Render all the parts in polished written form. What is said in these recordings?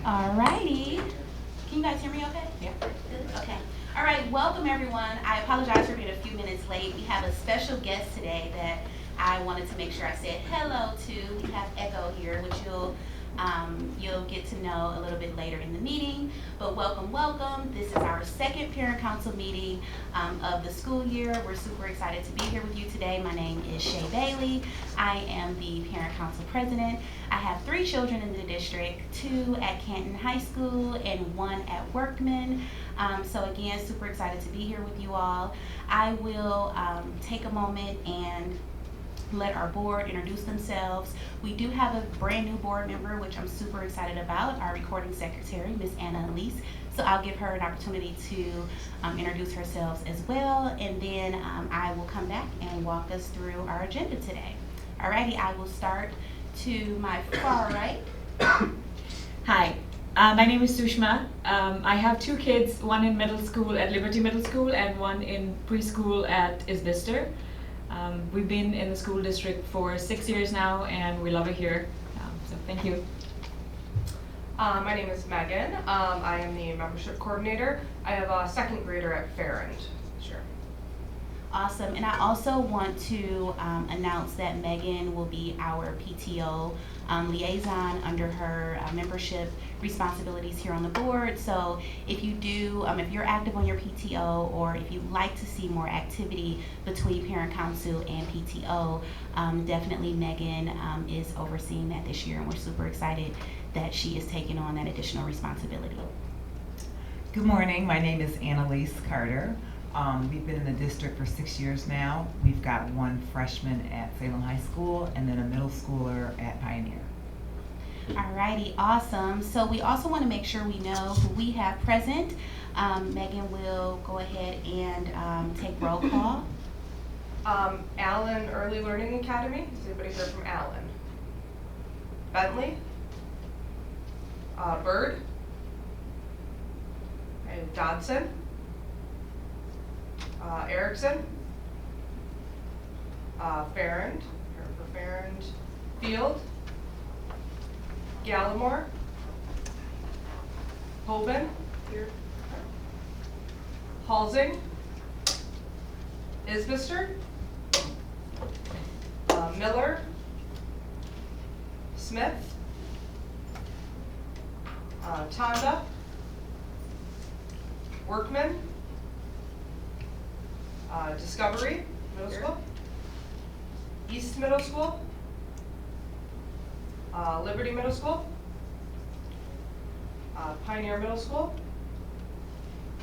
Alrighty. Can you guys hear me okay? Yeah. Good? Okay. All right, welcome everyone. I apologize for being a few minutes late. We have a special guest today that I wanted to make sure I said hello to. We have Echo here, which you'll get to know a little bit later in the meeting. But welcome, welcome. This is our second parent council meeting of the school year. We're super excited to be here with you today. My name is Shay Bailey. I am the parent council president. I have 3 children in the district, 2 at Canton High School and 1 at Workman. So again, super excited to be here with you all. I will take a moment and let our board introduce themselves. We do have a brand new board member, which I'm super excited about, our recording secretary, Miss Anna Elise. So I'll give her an opportunity to introduce herself as well, and then I will come back and walk us through our agenda today. Alrighty, I will start to my far right. Hi, my name is Sushma. I have 2 kids, one in middle school at Liberty Middle School and one in preschool at Isbister. We've been in the school district for 6 years now and we love it here. So thank you. My name is Megan. I am the membership coordinator. I have a 2nd grader at Farrand. Sure. Awesome, and I also want to announce that Megan will be our PTO liaison under her membership responsibilities here on the board. So if you do, if you're active on your PTO, or if you'd like to see more activity between parent council and PTO, definitely Megan is overseeing that this year, and we're super excited that she is taking on that additional responsibility. Good morning, my name is Annalise Carter. We've been in the district for 6 years now. We've got 1 freshman at Salem High School and then a middle schooler at Pioneer. Alrighty, awesome. So we also want to make sure we know who we have present. Megan will go ahead and take roll call. Allen Early Learning Academy. Has anybody heard from Allen? Bentley? Bird? And Dodson? Erickson? Farrand? Field? Gallimore? Hoban? Here. Halsing? Isbister? Miller? Smith? Tonda? Workman? Discovery Middle School? East Middle School? Liberty Middle School? Pioneer Middle School?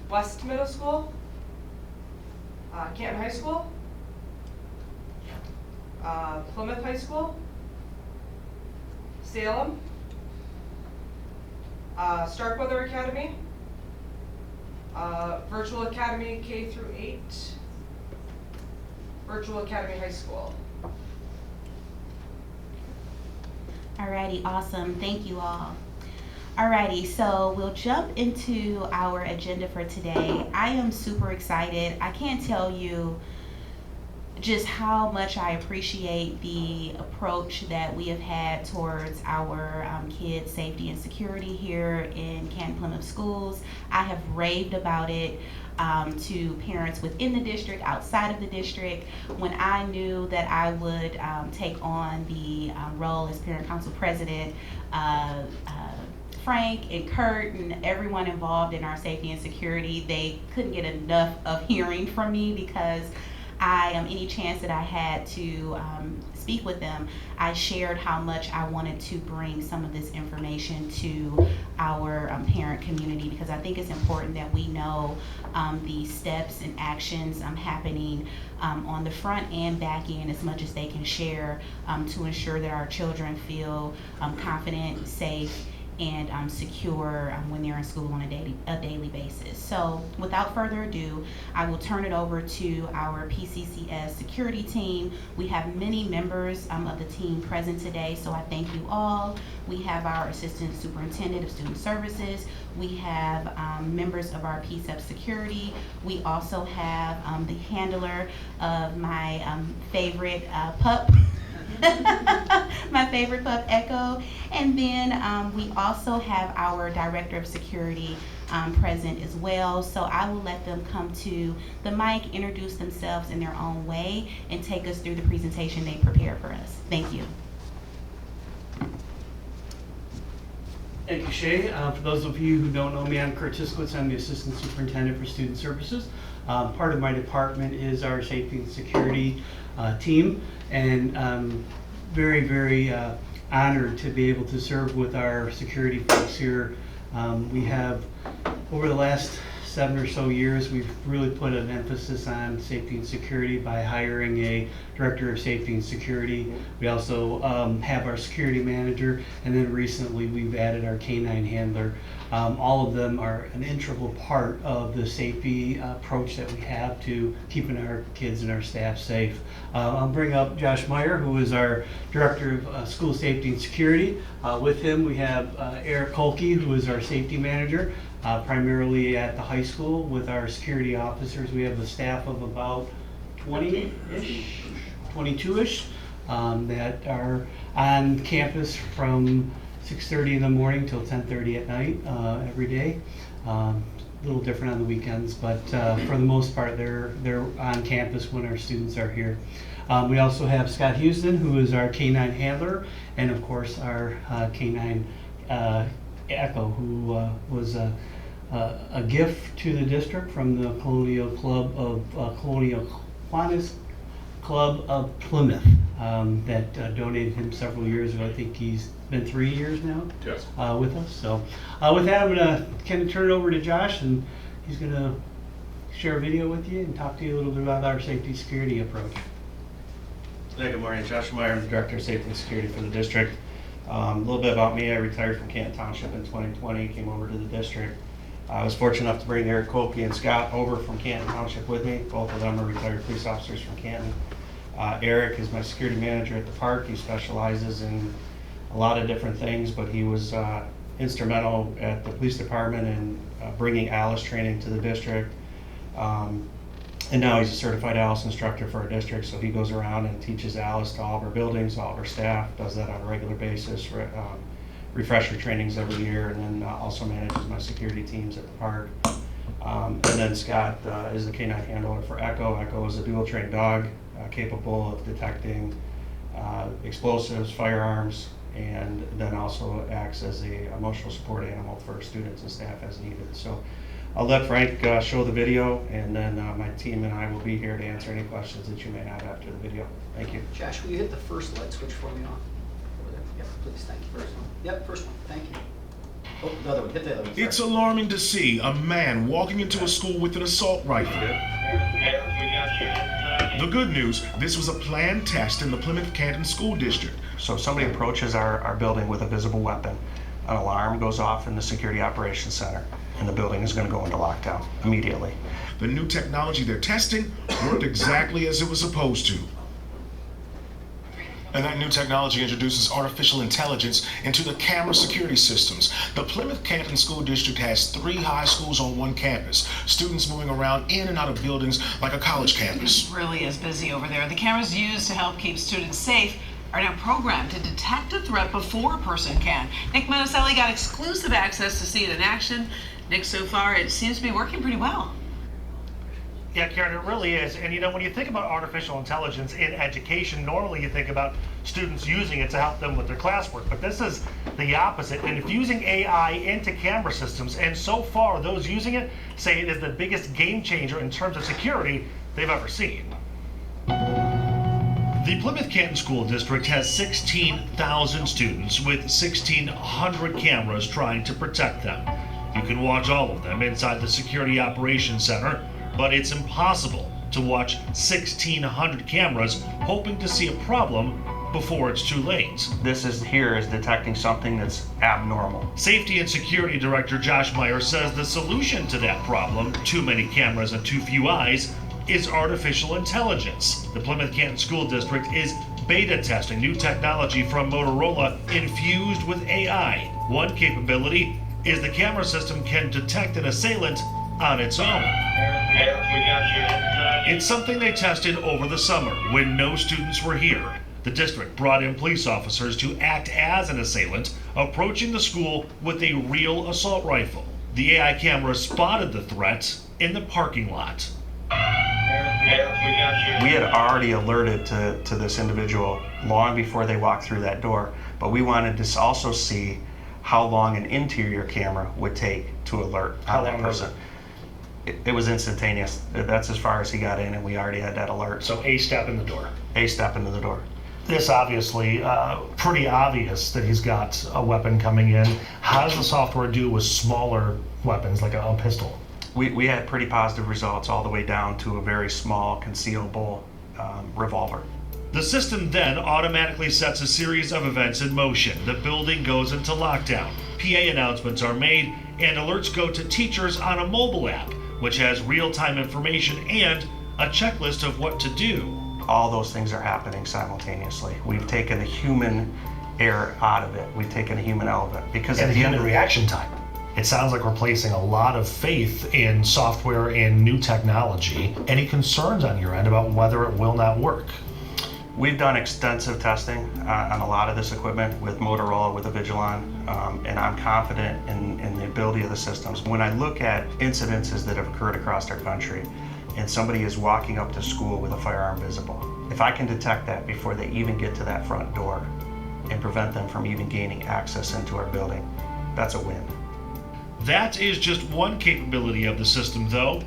West Middle School? Canton High School? Plymouth High School? Salem? Starkweather Academy? Virtual Academy K through 8? Virtual Academy High School. Alrighty, awesome. Thank you all. Alrighty, so we'll jump into our agenda for today. I am super excited. I can't tell you just how much I appreciate the approach that we have had towards our kids' safety and security here in Canton Plymouth schools. I have raved about it to parents within the district, outside of the district. When I knew that I would take on the role as parent council president, Frank and Kurt and everyone involved in our safety and security, they couldn't get enough of hearing from me, because any chance that I had to speak with them, I shared how much I wanted to bring some of this information to our parent community, because I think it's important that we know the steps and actions happening on the front and back end, as much as they can share, to ensure that our children feel confident, safe, and secure when they're in school on a daily basis. So without further ado, I will turn it over to our P-CCS security team. We have many members of the team present today, so I thank you all. We have our Assistant Superintendent of Student Services. We have members of our PSEP security. We also have the handler of my favorite pup, My favorite pup, Echo. And then we also have our Director of Security present as well. So I will let them come to the mic, introduce themselves in their own way, and take us through the presentation they prepared for us. Thank you. Thank you, Shay. For those of you who don't know me, I'm Kurt Tiskowitz. I'm the Assistant Superintendent for Student Services. Part of my department is our safety and security team, and I'm very, very honored to be able to serve with our security folks here. We have, over the last 7 or so years, we've really put an emphasis on safety and security by hiring a director of safety and security. We also have our security manager, and then recently we've added our K-9 handler. All of them are an integral part of the safety approach that we have to keeping our kids and our staff safe. I'll bring up Josh Meyer, who is our director of school safety and security. With him we have Eric Kolke, who is our safety manager. Primarily at the high school with our security officers. We have a staff of about 20-ish, 22-ish that are on campus from 6:30 in the morning till 10:30 at night every day. A little different on the weekends, but for the most part they're on campus when our students are here. We also have Scott Houston, who is our K-9 handler, and of course our K-9 Echo, who was a gift to the district from the Colonial Club of Colonial Kiwanis Club of Plymouth that donated him several years ago. I think he's been 3 years now. Yes. With us. So with that, I'm gonna kind of turn it over to Josh, and he's gonna share a video with you and talk to you a little bit about our safety security approach. Hey, good morning. Josh Meyer, I'm the Director of Safety and Security for the district. A little bit about me. I retired from Canton Township in 2020, came over to the district. I was fortunate enough to bring Eric Kolke and Scott over from Canton Township with me. Both of them are retired police officers from Canton. Eric is my security manager at the park. He specializes in a lot of different things, but he was instrumental at the police department in bringing ALICE training to the district. And now he's a certified ALICE instructor for our district, so he goes around and teaches ALICE to all of our buildings, all of our staff, does that on a regular basis, refresher trainings every year, and then also manages my security teams at the park. And then Scott is the K-9 handler for Echo. Echo is a dual trained dog capable of detecting explosives, firearms, and then also acts as a emotional support animal for students and staff as needed. So I'll let Frank show the video, and then my team and I will be here to answer any questions that you may have after the video. Thank you. Josh, will you hit the first light switch for me on? Over there. Yep, please, thank you. First one. Yep, first one, thank you. Oh, the other one, hit the other one. It's alarming to see a man walking into a school with an assault rifle. The good news, this was a planned test in the Plymouth Canton School District. So if somebody approaches our building with a visible weapon, an alarm goes off in the Security Operations Center, and the building is going to go into lockdown immediately. The new technology they're testing worked exactly as it was supposed to. And that new technology introduces artificial intelligence into the camera security systems. The Plymouth Canton School District has 3 high schools on one campus. Students moving around in and out of buildings like a college campus. It really is busy over there. The cameras used to help keep students safe are now programmed to detect a threat before a person can. Nick Monacelli got exclusive access to see it in action. Nick, so far it seems to be working pretty well. Yeah, Karen, it really is. And when you think about artificial intelligence in education, normally you think about students using it to help them with their classwork, but this is the opposite. And infusing AI into camera systems, and so far those using it say it is the biggest game changer in terms of security they've ever seen. The Plymouth Canton School District has 16,000 students with 1,600 cameras trying to protect them. You can watch all of them inside the Security Operations Center, but it's impossible to watch 1,600 cameras hoping to see a problem before it's too late. This is detecting something that's abnormal. Safety and Security Director Josh Meyer says the solution to that problem, too many cameras and too few eyes, is artificial intelligence. The Plymouth Canton School District is beta testing new technology from Motorola infused with AI. One capability is the camera system can detect an assailant on its own. It's something they tested over the summer when no students were here. The district brought in police officers to act as an assailant, approaching the school with a real assault rifle. The AI camera spotted the threat in the parking lot. We had already alerted to this individual long before they walked through that door, but we wanted to also see how long an interior camera would take to alert on that person. It was instantaneous. That's as far as he got in, and we already had that alert. So a step in the door. A step into the door. This obviously pretty obvious that he's got a weapon coming in. How does the software do with smaller weapons like a pistol? We had pretty positive results all the way down to a very small concealable revolver. The system then automatically sets a series of events in motion. The building goes into lockdown. PA announcements are made, and alerts go to teachers on a mobile app, which has real-time information and a checklist of what to do. All those things are happening simultaneously. We've taken the human error out of it. We've taken a human element because And at the the end human of reaction time. It sounds like we're placing a lot of faith in software and new technology. Any concerns on your end about whether it will not work? We've done extensive testing on a lot of this equipment with Motorola, with the Vigilon, and I'm confident in the ability of the systems. When I look at incidences that have occurred across our country, and somebody is walking up to school with a firearm visible, if I can detect that before they even get to that front door and prevent them from even gaining access into our building, that's a win. That is just one capability of the system, though.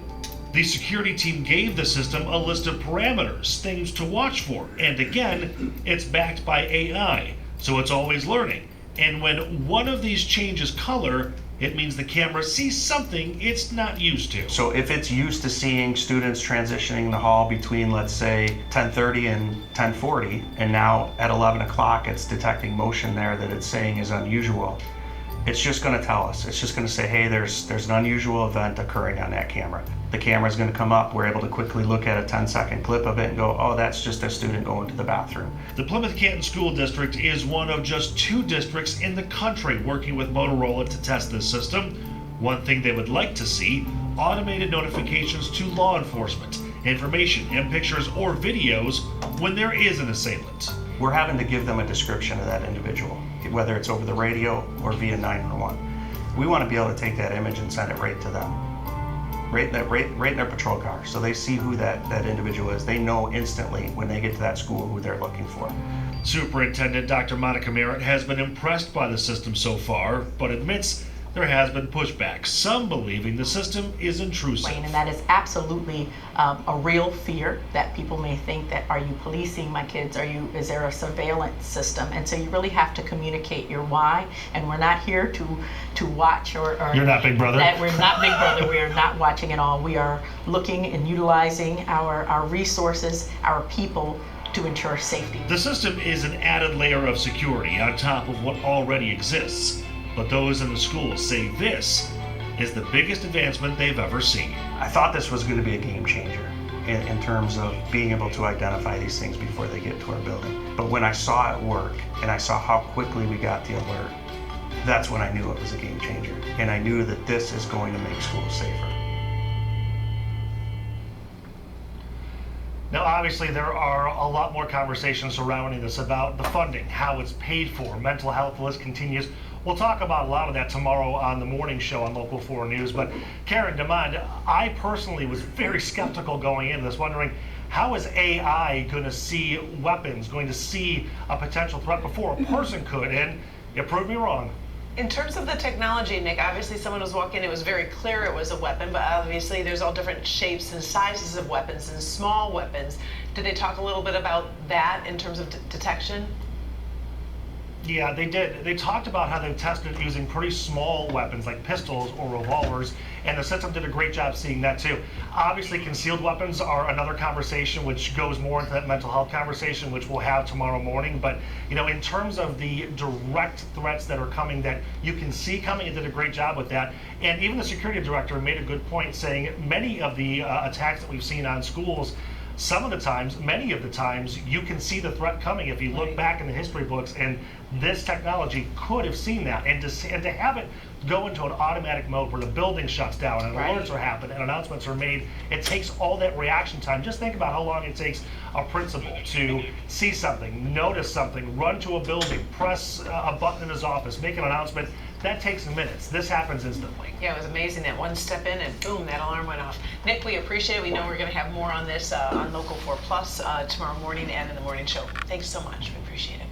The security team gave the system a list of parameters, things to watch for, and again, it's backed by AI, so it's always learning. And when one of these changes color, it means the camera sees something it's not used to. So if it's used to seeing students transitioning the hall between, let's say, 10:30 and 10:40, and now at 11 o'clock it's detecting motion there that it's saying is unusual, it's just going to tell us. It's just going to say, hey, there's an unusual event occurring on that camera. The camera's going to come up. We're able to quickly look at a 10-second clip of it and go, oh, that's just a student going to the bathroom. The Plymouth Canton School District is one of just 2 districts in the country working with Motorola to test this system. One thing they would like to see, automated notifications to law enforcement, information and pictures or videos when there is an assailant. We're having to give them a description of that individual, whether it's over the radio or via 911. We want to be able to take that image and send it right to them, right in their patrol car, so they see who that individual is. They know instantly when they get to that school who they're looking for. Superintendent Dr. Monica Merritt has been impressed by the system so far, but admits there has been pushback, some believing the system is intrusive. And that is absolutely a real fear that people may think that, are you policing my kids? Is there a surveillance system? And so you really have to communicate your why. And we're not here to watch or You're not Big Brother? That we're not Big Brother. We are not watching at all. We are looking and utilizing our resources, our people, to ensure safety. The system is an added layer of security on top of what already exists. But those in the schools say this is the biggest advancement they've ever seen. I thought this was going to be a game changer in terms of being able to identify these things before they get to our building. But when I saw it work and I saw how quickly we got the alert, that's when I knew it was a game changer. And I knew that this is going to make schools safer. Now, obviously, there are a lot more conversations surrounding this about the funding, how it's paid for, mental health, the list continues. We'll talk about a lot of that tomorrow on the morning show on Local 4 News. But Karen DeMond, I personally was very skeptical going into this, wondering how is AI going to see weapons, going to see a potential threat before a person could, and it proved me wrong. In terms of the technology, Nick, obviously someone was walking in, it was very clear it was a weapon, but obviously there's all different shapes and sizes of weapons and small weapons. Did they talk a little bit about that in terms of detection? Yeah, they did. They talked about how they tested using pretty small weapons like pistols or revolvers, and the system did a great job seeing that too. Obviously, concealed weapons are another conversation which goes more into that mental health conversation, which we'll have tomorrow morning. But, you know, in terms of the direct threats that are coming that you can see coming, it did a great job with that. And even the security director made a good point saying many of the attacks that we've seen on schools, some of the times, many of the times, you can see the threat coming if you look back in the history books, and this technology could have seen that. And to have it go into an automatic mode where the building shuts down and Right. alerts are happening and announcements are made. It takes all that reaction time. Just think about how long it takes a principal to see something, notice something, run to a building, press a button in his office, make an announcement. That takes minutes. This happens instantly. Yeah, it was amazing that one step in and boom, that alarm went off. Nick, we appreciate it. We know we're going to have more on this on Local 4 Plus tomorrow morning and in the morning show. Thanks so much. We appreciate it.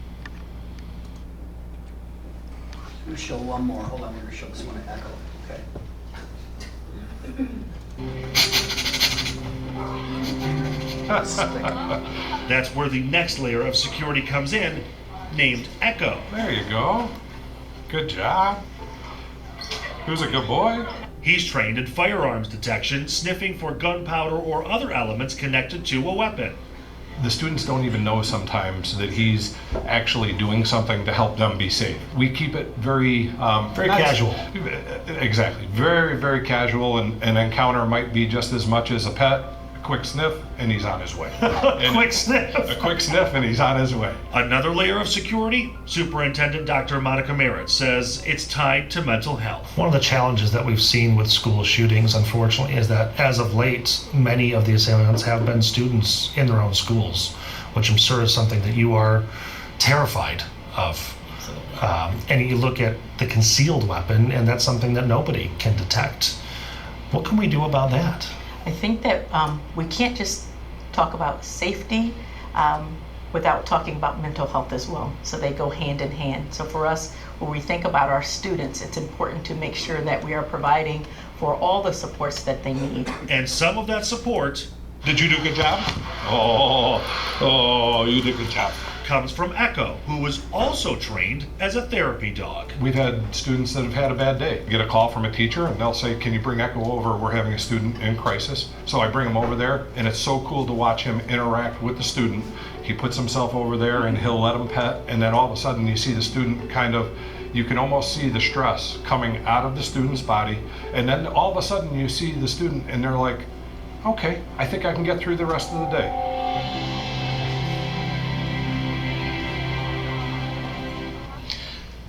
I'm gonna show one more. Hold on, we're gonna show this one at Echo. Okay. That's where the next layer of security comes in, named Echo. There you go. Good job. Who's a good boy? He's trained in firearms detection, sniffing for gunpowder or other elements connected to a weapon. The students don't even know sometimes that he's actually doing something to help them be safe. We keep it very Very casual. Exactly. Very, very casual, and an encounter might be just as much as a pet. A quick sniff, and he's on his way. Quick sniff. A quick sniff, and he's on his way. Another layer of security, Superintendent Dr. Monica Merritt says it's tied to mental health. One of the challenges that we've seen with school shootings, unfortunately, is that as of late, many of the assailants have been students in their own schools, which I'm sure is something that you are terrified of. And you look at the concealed weapon, and that's something that nobody can detect. What can we do about that? I think that we can't just talk about safety without talking about mental health as well. So they go hand in hand. So for us, when we think about our students, it's important to make sure that we are providing for all the supports that they need. And some of that support Did you do a good job? Oh, you did a good job. comes from Echo, who was also trained as a therapy dog. We've had students that have had a bad day. Get a call from a teacher and they'll say, can you bring Echo over? We're having a student in crisis. So I bring him over there, and it's so cool to watch him interact with the student. He puts himself over there and he'll let him pet, and then all of a sudden you see the student you can almost see the stress coming out of the student's body, and then all of a sudden you see the student and they're like, okay, I think I can get through the rest of the day.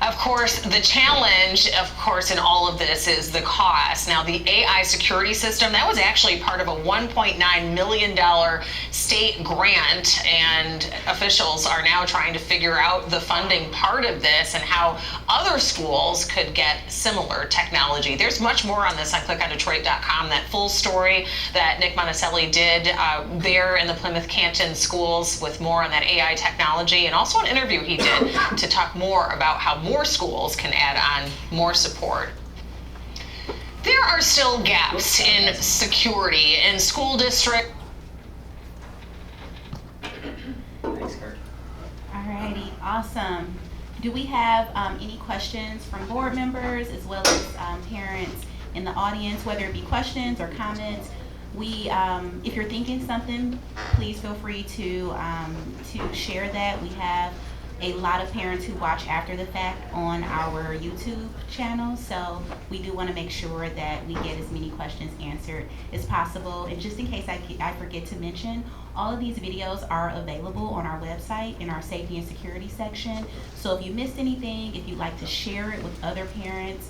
Of course, the challenge, in all of this is the cost. Now, the AI security system, that was actually part of a $1.9 million state grant, and officials are now trying to figure out the funding part of this and how other schools could get similar technology. There's much more on this on clickondetroit.com, that full story that Nick Monticelli did there in the Plymouth Canton schools with more on that AI technology, and also an interview he did to talk more about how more schools can add on more support. There are still gaps in security in school districts. Thanks, Kurt. Alrighty, awesome. Do we have any questions from board members as well as parents in the audience, whether it be questions or comments? If you're thinking something, please feel free to share that. We have a lot of parents who watch after the fact on our YouTube channel, so we do want to make sure that we get as many questions answered as possible. And just in case I forget to mention, all of these videos are available on our website in our safety and security section. So if you missed anything, if you'd like to share it with other parents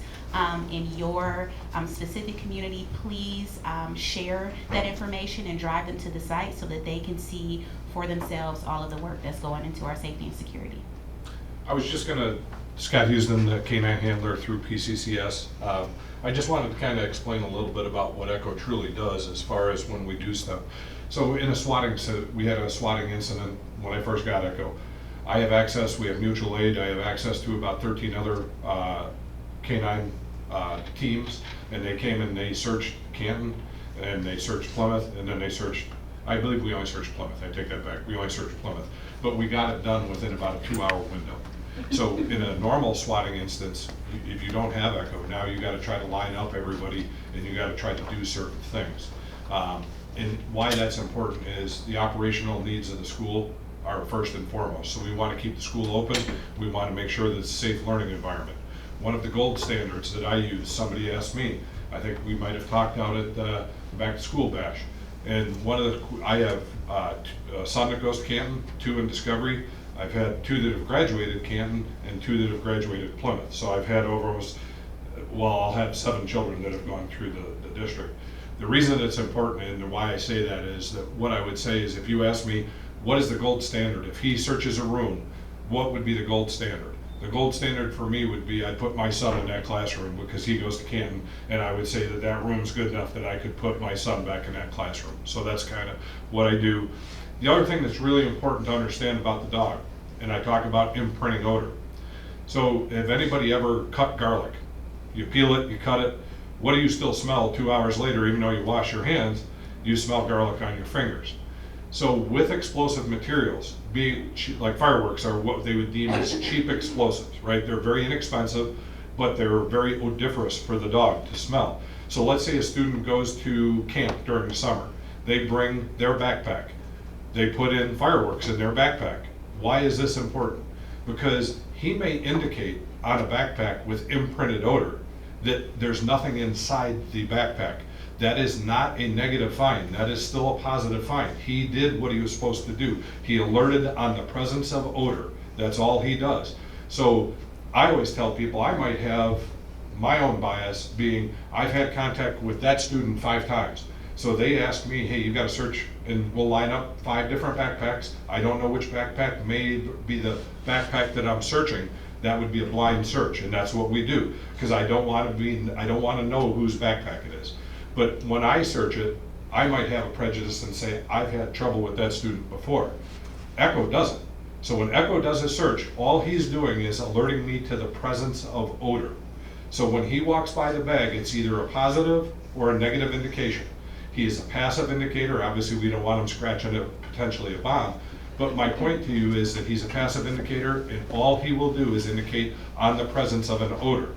in your specific community, please share that information and drive them to the site so that they can see for themselves all of the work that's going into our safety and security. I was just gonna, Scott Houston, the K-9 handler through P-CCS. I just wanted to kind of explain a little bit about what Echo truly does as far as when we do stuff. So in a swatting, we had a swatting incident when I first got Echo. I have access, we have mutual aid, I have access to about 13 other K-9 teams, and they came and they searched Canton, and they searched Plymouth, and then they searched, I believe we only searched Plymouth, I take that back, we only searched Plymouth, but we got it done within about a 2-hour window. So in a normal swatting instance, if you don't have Echo, now you gotta try to line up everybody, and you gotta try to do certain things. And why that's important is the operational needs of the school are first and foremost. So we wanna keep the school open, we wanna make sure that it's a safe learning environment. One of the gold standards that I use, somebody asked me, I think we might have talked out at the Back to School Bash. And I have a son that goes to Canton, 2 in Discovery. I've had 2 that have graduated Canton and 2 that have graduated Plymouth. So I've had well, I'll have 7 children that have gone through the district. The reason it's important and why I say that is that what I would say is if you ask me, what is the gold standard? If he searches a room, what would be the gold standard? The gold standard for me would be I'd put my son in that classroom because he goes to Canton, and I would say that that room's good enough that I could put my son back in that classroom. So that's kind of what I do. The other thing that's really important to understand about the dog, and I talk about imprinting odor. So if anybody ever cut garlic, you peel it, you cut it, what do you still smell 2 hours later, even though you wash your hands? You smell garlic on your fingers. So with explosive materials, like fireworks are what they would deem as cheap explosives, right? They're very inexpensive, but they're very odoriferous for the dog to smell. So let's say a student goes to camp during the summer. They bring their backpack. They put in fireworks in their backpack. Why is this important? Because he may indicate on a backpack with imprinted odor that there's nothing inside the backpack. That is not a negative fine. That is still a positive fine. He did what he was supposed to do. He alerted on the presence of odor. That's all he does. So I always tell people I might have my own bias being I've had contact with that student 5 times. So they ask me, hey, you got to search, and we'll line up 5 different backpacks. I don't know which backpack may be the backpack that I'm searching. That would be a blind search, and that's what we do because I don't want to know whose backpack it is. But when I search it, I might have a prejudice and say I've had trouble with that student before. Echo doesn't. So when Echo does a search, all he's doing is alerting me to the presence of odor. So when he walks by the bag, it's either a positive or a negative indication. He is a passive indicator. Obviously, we don't want him scratching potentially a bomb. But my point to you is that he's a passive indicator, and all he will do is indicate on the presence of an odor.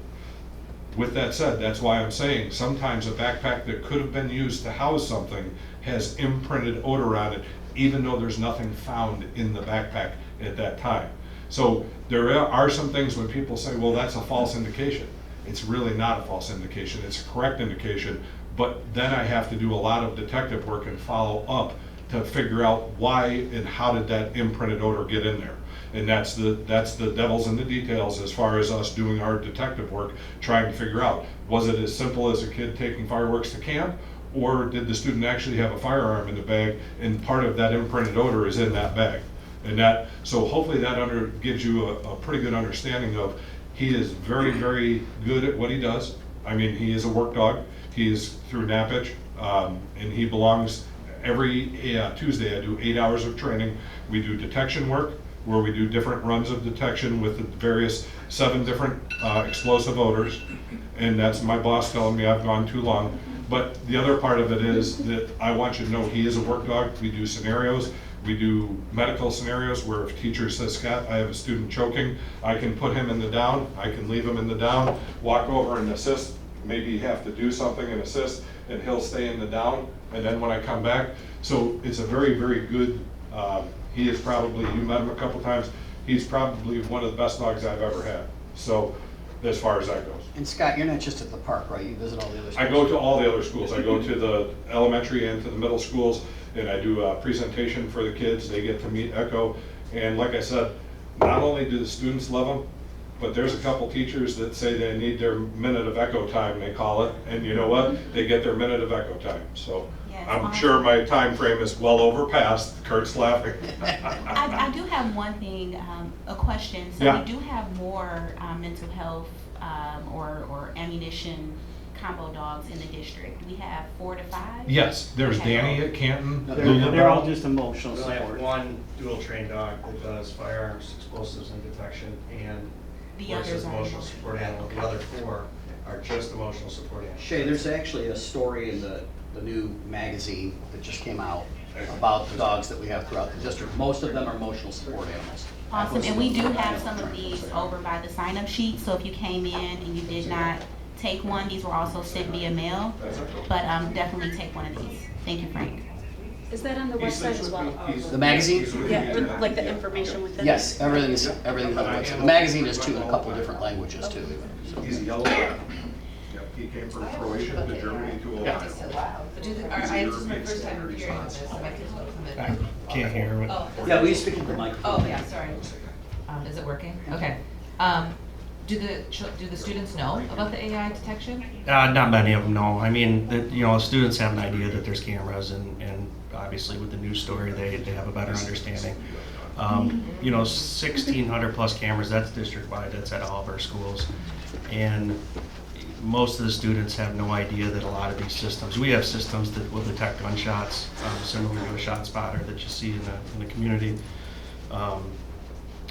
With that said, that's why I'm saying sometimes a backpack that could have been used to house something has imprinted odor on it, even though there's nothing found in the backpack at that time. So there are some things when people say, well, that's a false indication. It's really not a false indication. It's a correct indication. But then I have to do a lot of detective work and follow up to figure out why and how did that imprinted odor get in there. And that's the devil's in the details as far as us doing our detective work, trying to figure out, was it as simple as a kid taking fireworks to camp, or did the student actually have a firearm in the bag and part of that imprinted odor is in that bag? And that, so hopefully that gives you a pretty good understanding of he is very, very good at what he does. I mean, he is a work dog. He is through NAPIC, and he belongs every Tuesday. I do 8 hours of training. We do detection work, where we do different runs of detection with the various 7 different explosive odors. And that's my boss telling me I've gone too long. But the other part of it is that I want you to know he is a work dog. We do scenarios. We do medical scenarios where if a teacher says, Scott, I have a student choking, I can put him in the down. I can leave him in the down, walk over and assist. Maybe you have to do something and assist, and he'll stay in the down. And then when I come back, so it's a very, very good, he is probably, you met him a couple times, he's probably one of the best dogs I've ever had. So as far as that goes. And Scott, you're not just at the park, right? You visit all the other schools? I go to all the other schools. I go to the elementary and to the middle schools, and I do a presentation for the kids. They get to meet Echo. And like I said, not only do the students love him, but there's a couple teachers that say they need their minute of Echo time, they call it. And you know what? They get their minute of Echo time. So yes, I'm sure my time frame is well overpassed. Kurt's laughing. I do have one thing, a question. So yeah. We do have more mental health or ammunition combo dogs in the district. We have 4 to 5? Yes, there's okay. Danny at Canton. No, they're all just emotional We only have support. one dual trained dog that does firearms, explosives, and detection, and The works others as are emotional support animal. The other 4 are just emotional support animals. Shay, there's actually a story in the new magazine that just came out about the dogs that we have throughout the district. Most of them are emotional support animals. Awesome, and we do have some of these over by the sign-up sheet, so if you came in and you did not take one, these were also sent via mail, but definitely take one of these. Thank you, Frank. Is that on the website as well? The magazine? Yeah, or like the information within it? Yes, everything is on the website. The magazine is too in a couple different languages too. So. He's a yellow lab. He came from Croatia to Germany to Ohio. This is my first time hearing this. I can't hear what. Oh, Yeah, we speak into the microphone. Oh, yeah, sorry. Is it working? Okay. Do the students know about the AI detection? Not many of them know. I mean, students have an idea that there's cameras, and obviously with the news story, they have a better understanding. 1,600 plus cameras, that's district-wide, that's at all of our schools. And most of the students have no idea that a lot of these systems, we have systems that will detect gunshots, similar to a shot spotter that you see in the community.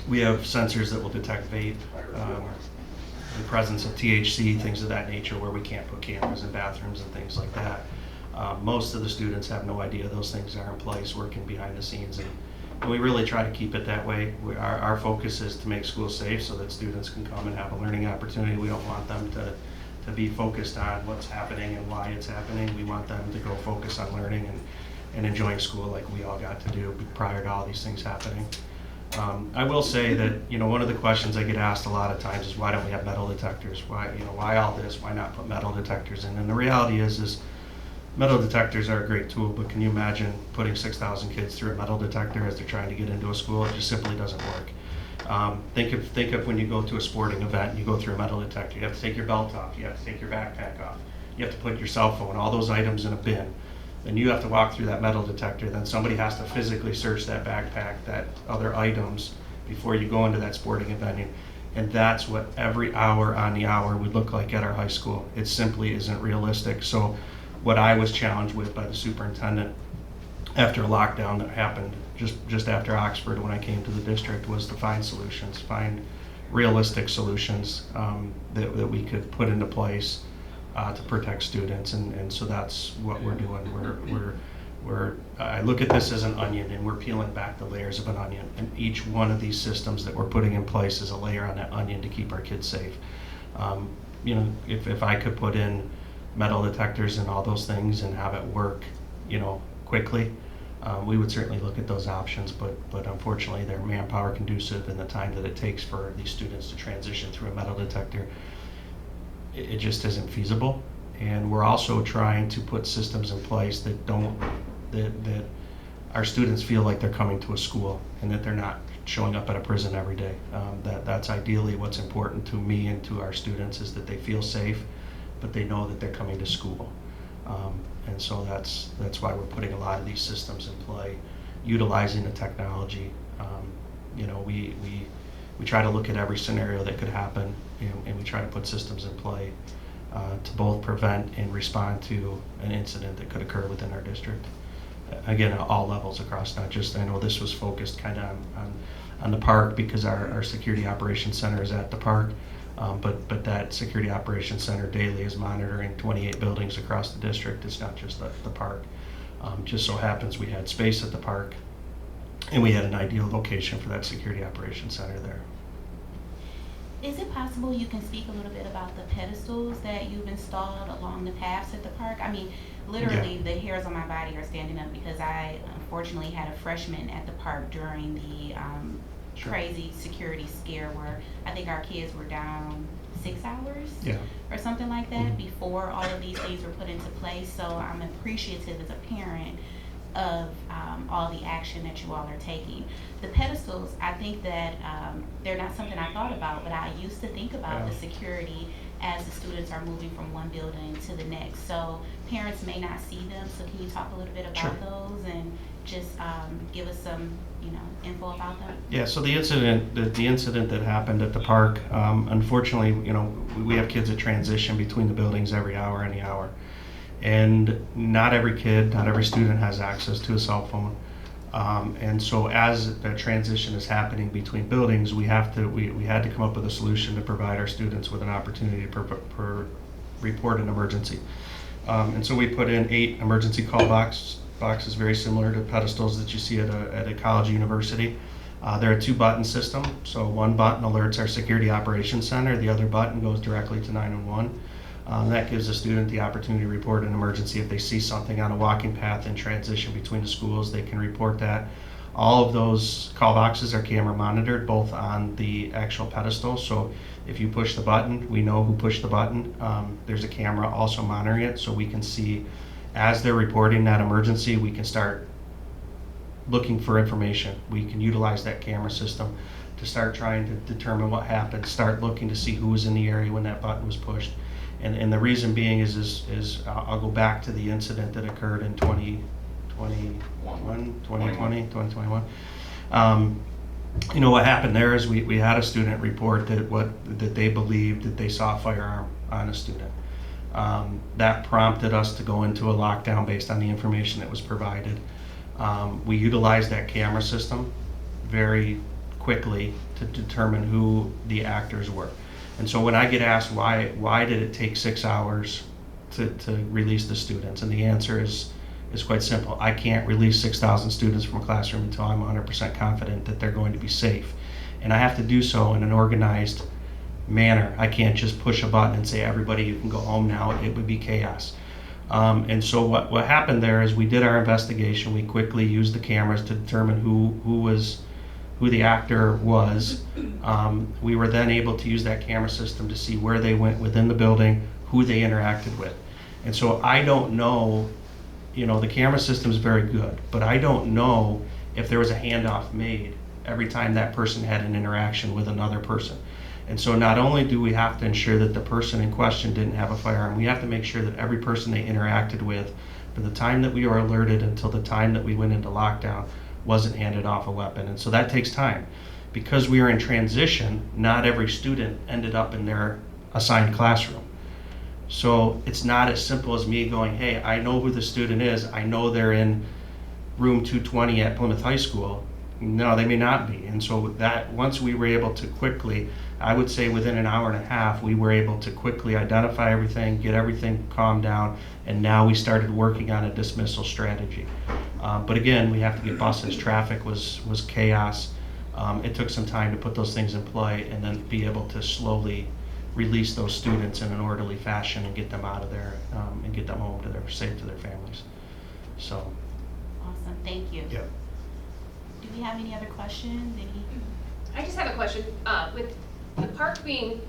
We have sensors that will detect vape, the presence of THC, things of that nature, where we can't put cameras in bathrooms and things like that. Most of the students have no idea those things are in place, working behind the scenes, and we really try to keep it that way. Our focus is to make schools safe so that students can come and have a learning opportunity. We don't want them to be focused on what's happening and why it's happening. We want them to go focus on learning and enjoying school like we all got to do prior to all these things happening. I will say that, one of the questions I get asked a lot of times is, why don't we have metal detectors? Why all this? Why not put metal detectors in? And the reality is metal detectors are a great tool, but can you imagine putting 6,000 kids through a metal detector as they're trying to get into a school? It just simply doesn't work. Think of when you go to a sporting event and you go through a metal detector. You have to take your belt off. You have to take your backpack off. You have to put your cell phone, all those items in a bin. Then you have to walk through that metal detector. Then somebody has to physically search that backpack, that other items, before you go into that sporting event. And that's what every hour on the hour would look like at our high school. It simply isn't realistic. So what I was challenged with by the superintendent after a lockdown that happened just after Oxford when I came to the district was to find solutions, find realistic solutions that we could put into place to protect students, and so that's what we're doing. I look at this as an onion, and we're peeling back the layers of an onion, and each one of these systems that we're putting in place is a layer on that onion to keep our kids safe. If I could put in metal detectors and all those things and have it work, quickly, we would certainly look at those options, but unfortunately they're manpower conducive, and the time that it takes for these students to transition through a metal detector, it just isn't feasible. And we're also trying to put systems in place that our students feel like they're coming to a school and that they're not showing up at a prison every day. That's ideally what's important to me and to our students, is that they feel safe, but they know that they're coming to school. And so that's why we're putting a lot of these systems in play, utilizing the technology. We try to look at every scenario that could happen, and we try to put systems in play to both prevent and respond to an incident that could occur within our district. Again, at all levels across, not just, I know this was focused kind of on the park because our security operations center is at the park, but that security operations center daily is monitoring 28 buildings across the district. It's not just the park. Just so happens we had space at the park, and we had an ideal location for that security operations center there. Is it possible you can speak a little bit about the pedestals that you've installed along the paths at the park? I mean, literally, the hairs on my body are standing up because I unfortunately had a freshman at the park during the crazy security scare where I think our kids were down 6 hours or something like that before all of these things were put into place. So I'm appreciative as a parent of all the action that you all are taking. The pedestals, I think that they're not something I thought about, but I used to think about the security as the students are moving from one building to the next. So parents may not see them, so can you talk a little bit about those and just give us some info about them? Yeah, so the incident that happened at the park, unfortunately, we have kids that transition between the buildings every hour and the hour. And not every kid, not every student has access to a cell phone. And so as that transition is happening between buildings, we had to come up with a solution to provide our students with an opportunity to report an emergency. And so we put in 8 emergency call boxes, very similar to pedestals that you see at a college university. They're a 2-button system, so one button alerts our security operations center, the other button goes directly to 911. That gives the student the opportunity to report an emergency. If they see something on a walking path in transition between the schools, they can report that. All of those call boxes are camera monitored, both on the actual pedestal. So if you push the button, we know who pushed the button. There's a camera also monitoring it, so we can see as they're reporting that emergency, we can start looking for information. We can utilize that camera system to start trying to determine what happened, start looking to see who was in the area when that button was pushed. And the reason being is I'll go back to the incident that occurred in 2021. You know, what happened there is we had a student report that they believed that they saw a firearm on a student. That prompted us to go into a lockdown based on the information that was provided. We utilized that camera system very quickly to determine who the actors were. And so when I get asked why did it take 6 hours to release the students, and the answer is quite simple. I can't release 6,000 students from a classroom until I'm 100% confident that they're going to be safe. And I have to do so in an organized manner. I can't just push a button and say, everybody, you can go home now. It would be chaos. And so what happened there is we did our investigation. We quickly used the cameras to determine who the actor was. We were then able to use that camera system to see where they went within the building, who they interacted with. And so I don't know, you know, the camera system is very good, but I don't know if there was a handoff made every time that person had an interaction with another person. And so not only do we have to ensure that the person in question didn't have a firearm, we have to make sure that every person they interacted with from the time that we were alerted until the time that we went into lockdown wasn't handed off a weapon. And so that takes time. Because we are in transition, not every student ended up in their assigned classroom. So it's not as simple as me going, hey, I know who the student is. I know they're in room 220 at Plymouth High School. No, they may not be. And so that once we were able to quickly, I would say within an hour and a half, we were able to quickly identify everything, get everything calmed down, and now we started working on a dismissal strategy. But again, we have to get buses. Traffic was chaos. It took some time to put those things in play and then be able to slowly release those students in an orderly fashion and get them out of there and get them home safe to their families. So. Awesome, thank you. Yep. Do we have any other questions? I just have a question. With the park being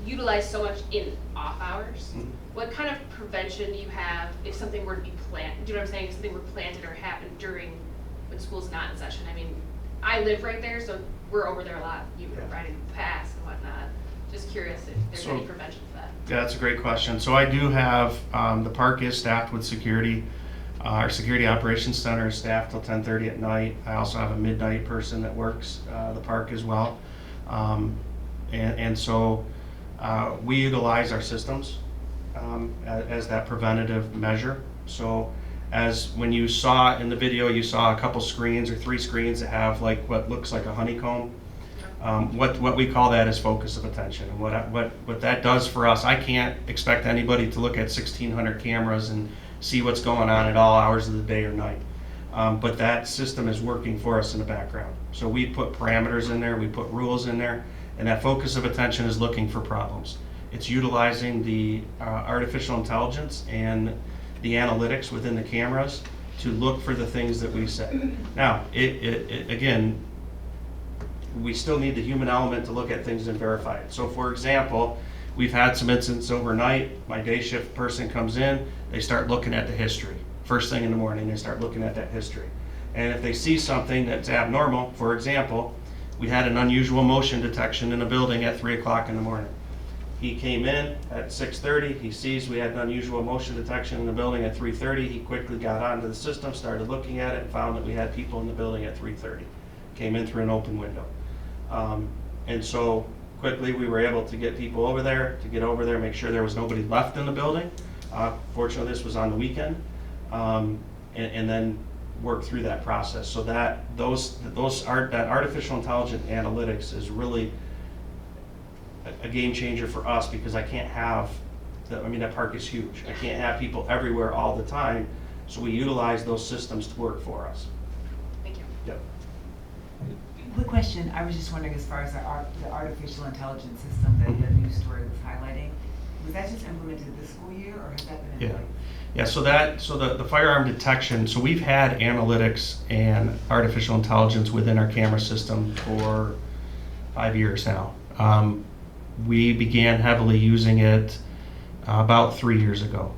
utilized so much in off hours, what kind of prevention do you have if something were to be planned? Do you know what I'm saying? If something were planted or happened during when school's not in session. I mean, I live right there, so we're over there a lot. You were riding past and whatnot. Just curious if there's any prevention for that. Yeah, that's a great question. So I do have, the park is staffed with security. Our security operations center is staffed till 10:30 at night. I also have a midnight person that works the park as well. And so we utilize our systems as that preventative measure. So as when you saw in the video, you saw a couple screens or 3 screens that have like what looks like a honeycomb. What we call that is focus of attention. And what that does for us, I can't expect anybody to look at 1,600 cameras and see what's going on at all hours of the day or night. But that system is working for us in the background. So we put parameters in there, we put rules in there, and that focus of attention is looking for problems. It's utilizing the artificial intelligence and the analytics within the cameras to look for the things that we say. Now, again, we still need the human element to look at things and verify it. So for example, we've had some incidents overnight. My day shift person comes in, they start looking at the history. First thing in the morning, they start looking at that history. And if they see something that's abnormal, for example, we had an unusual motion detection in a building at 3 o'clock in the morning. He came in at 6:30, he sees we had an unusual motion detection in the building at 3:30. He quickly got onto the system, started looking at it, and found that we had people in the building at 3:30. Came in through an open window. And so quickly we were able to get people over there, make sure there was nobody left in the building. Fortunately, this was on the weekend, and then work through that process. So that artificial intelligence analytics is really a game changer for us, because I can't have, that park is huge. I can't have people everywhere all the time, so we utilize those systems to work for us. Thank you. Yep. Quick question, I was just wondering, as far as the artificial intelligence system that the news story was highlighting, was that just implemented this school year, or has that been in place? Yeah, so the firearm detection, so we've had analytics and artificial intelligence within our camera system for 5 years now. We began heavily using it about 3 years ago,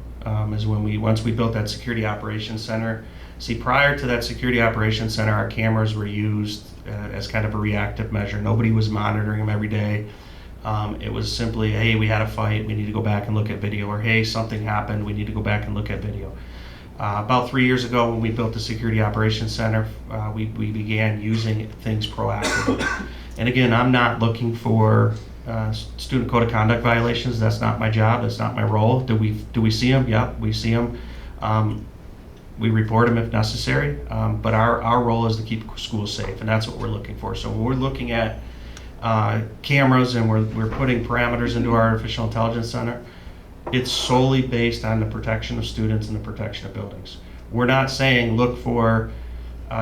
is when once we built that security operations center. See, prior to that security operations center, our cameras were used as kind of a reactive measure. Nobody was monitoring them every day. It was simply, hey, we had a fight, we need to go back and look at video, or hey, something happened, we need to go back and look at video. About 3 years ago, when we built the Security Operations Center, we began using things proactively. And again, I'm not looking for student code of conduct violations. That's not my job. That's not my role. Do we see them? Yep, we see them. We report them if necessary. But our role is to keep schools safe, and that's what we're looking for. So when we're looking at cameras and we're putting parameters into our artificial intelligence center, it's solely based on the protection of students and the protection of buildings. We're not saying look for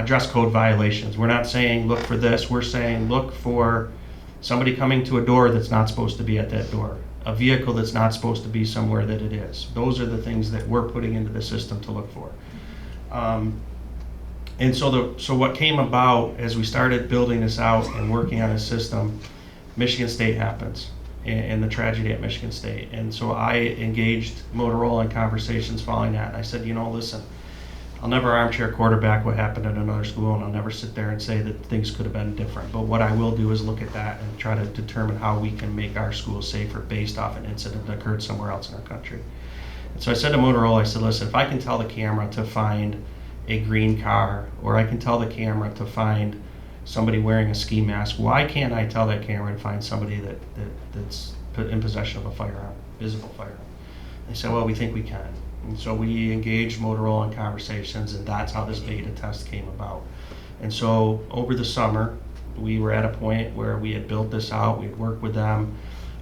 dress code violations. We're not saying look for this. We're saying look for somebody coming to a door that's not supposed to be at that door, a vehicle that's not supposed to be somewhere that it is. Those are the things that we're putting into the system to look for. And so what came about as we started building this out and working on a system, Michigan State happens, and the tragedy at Michigan State. And so I engaged Motorola in conversations following that. And I said, listen, I'll never armchair quarterback what happened at another school, and I'll never sit there and say that things could have been different. But what I will do is look at that and try to determine how we can make our schools safer based off an incident that occurred somewhere else in our country. And so I said to Motorola, I said, listen, if I can tell the camera to find a green car, or I can tell the camera to find somebody wearing a ski mask, why can't I tell that camera to find somebody that's in possession of a firearm, visible firearm? They said, well, we think we can. And so we engaged Motorola in conversations, and that's how this beta test came about. And so over the summer, we were at a point where we had built this out, we had worked with them,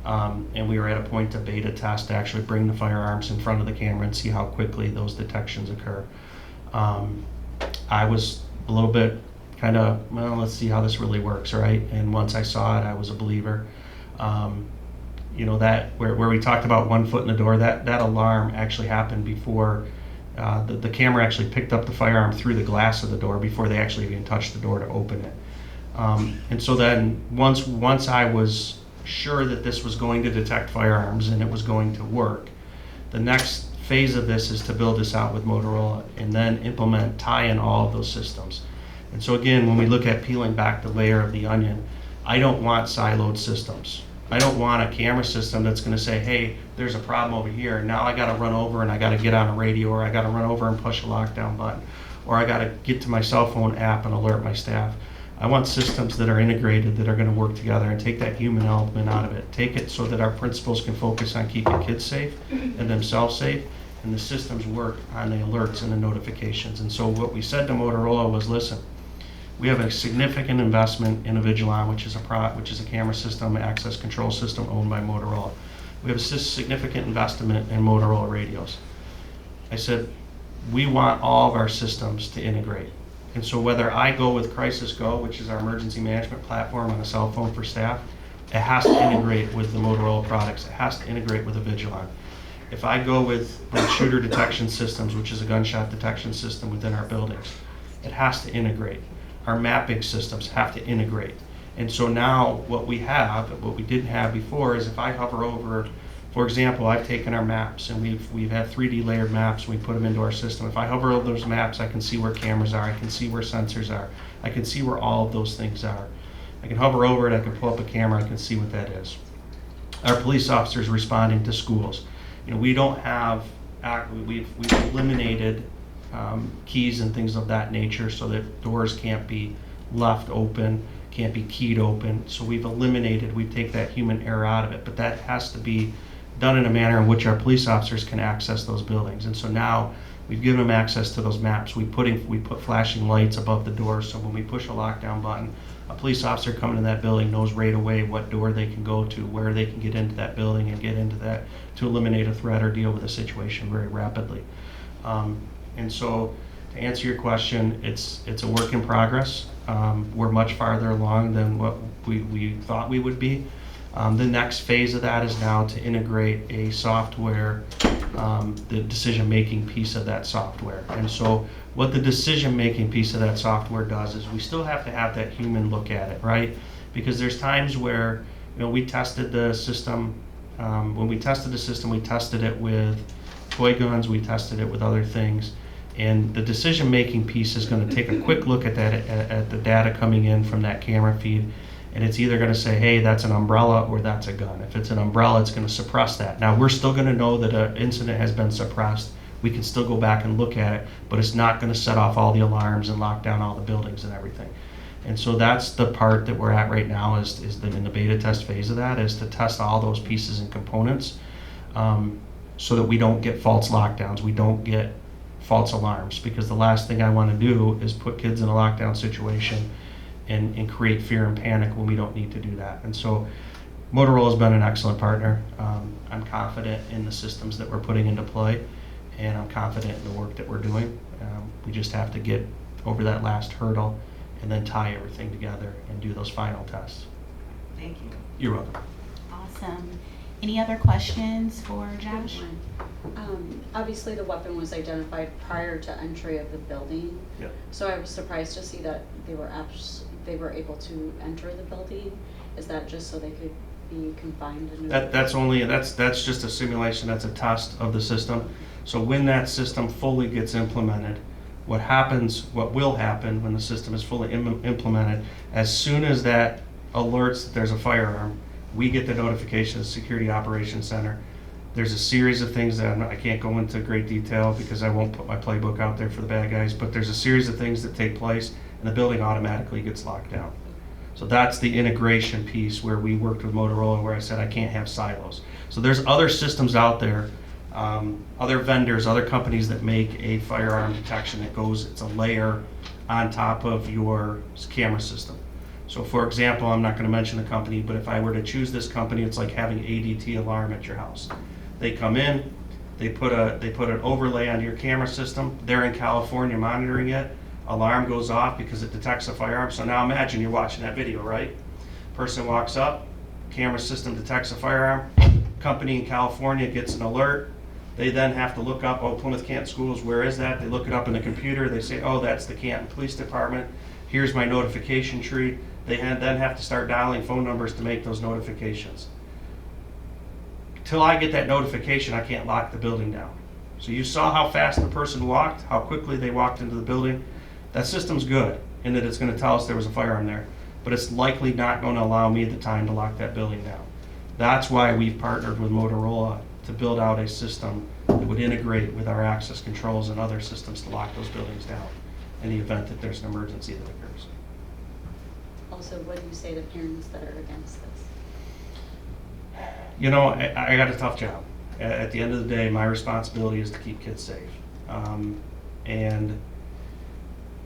and we were at a point to beta test to actually bring the firearms in front of the camera and see how quickly those detections occur. I was a little bit kind of, well, let's see how this really works, right? And once I saw it, I was a believer. That where we talked about 1 foot in the door, that alarm actually happened before the camera actually picked up the firearm through the glass of the door before they actually even touched the door to open it. And so then once I was sure that this was going to detect firearms and it was going to work, the next phase of this is to build this out with Motorola and then tie in all of those systems. And so again, when we look at peeling back the layer of the onion, I don't want siloed systems. I don't want a camera system that's going to say, hey, there's a problem over here. Now I got to run over and I got to get on a radio, or I got to run over and push a lockdown button, or I got to get to my cell phone app and alert my staff. I want systems that are integrated, that are going to work together and take that human element out of it. Take it so that our principals can focus on keeping kids safe and themselves safe, and the systems work on the alerts and the notifications. And so what we said to Motorola was, listen, we have a significant investment in a Vigilon, which is a camera system, access control system owned by Motorola. We have a significant investment in Motorola radios. I said, we want all of our systems to integrate. And so whether I go with Crisis Go, which is our emergency management platform on a cell phone for staff, it has to integrate with the Motorola products. It has to integrate with a Vigilon. If I go with shooter detection systems, which is a gunshot detection system within our buildings, it has to integrate. Our mapping systems have to integrate. And so now what we didn't have before is if I hover over, for example, I've taken our maps and we've had 3D layered maps, we put them into our system. If I hover over those maps, I can see where cameras are, I can see where sensors are, I can see where all of those things are. I can hover over it, I can pull up a camera, I can see what that is. Our police officers responding to schools. We don't have, we've eliminated keys and things of that nature so that doors can't be left open, can't be keyed open. So we take that human error out of it, but that has to be done in a manner in which our police officers can access those buildings. And so now we've given them access to those maps. We put flashing lights above the doors, so when we push a lockdown button, a police officer coming to that building knows right away what door they can go to, where they can get into that building and get into that to eliminate a threat or deal with a situation very rapidly. And so to answer your question, it's a work in progress. We're much farther along than what we thought we would be. The next phase of that is now to integrate a software, the decision-making piece of that software. And so what the decision-making piece of that software does is we still have to have that human look at it, right? Because there's times where, we tested the system. When we tested the system, we tested it with toy guns, we tested it with other things. And the decision-making piece is going to take a quick look at that, at the data coming in from that camera feed, and it's either going to say, hey, that's an umbrella or that's a gun. If it's an umbrella, it's going to suppress that. Now, we're still going to know that an incident has been suppressed. We can still go back and look at it, but it's not going to set off all the alarms and lock down all the buildings and everything. And so that's the part that we're at right now is in the beta test phase of that, is to test all those pieces and components so that we don't get false lockdowns, we don't get false alarms, because the last thing I want to do is put kids in a lockdown situation and create fear and panic when we don't need to do that. And so Motorola has been an excellent partner. I'm confident in the systems that we're putting into play, and I'm confident in the work that we're doing. We just have to get over that last hurdle and then tie everything together and do those final tests. Thank you. You're welcome. Awesome. Any other questions for Josh? Obviously, the weapon was identified prior to entry of the building. Yep. So I was surprised to see that they were able to enter the building. Is that just so they could be confined? That's just a simulation. That's a test of the system. So when that system fully gets implemented, what will happen when the system is fully implemented, as soon as that alerts that there's a firearm, we get the notification of the Security Operations Center. There's a series of things that I can't go into great detail because I won't put my playbook out there for the bad guys, but there's a series of things that take place and the building automatically gets locked down. So that's the integration piece where we worked with Motorola, where I said I can't have silos. So there's other systems out there, other vendors, other companies that make a firearm detection it's a layer on top of your camera system. So for example, I'm not going to mention the company, but if I were to choose this company, it's like having ADT alarm at your house. They come in, they put an overlay on your camera system. They're in California monitoring it. Alarm goes off because it detects a firearm. So now imagine you're watching that video, right? Person walks up, camera system detects a firearm. Company in California gets an alert. They then have to look up, oh, Plymouth Canton Schools, where is that? They look it up in the computer. They say, oh, that's the Canton Police Department. Here's my notification tree. They then have to start dialing phone numbers to make those notifications. Till I get that notification, I can't lock the building down. So you saw how fast the person walked, how quickly they walked into the building. That system's good in that it's going to tell us there was a firearm there, but it's likely not going to allow me the time to lock that building down. That's why we've partnered with Motorola to build out a system that would integrate with our access controls and other systems to lock those buildings down in the event that there's an emergency that occurs. Also, what do you say to parents that are against this? You know, I got a tough job. At the end of the day, my responsibility is to keep kids safe. And,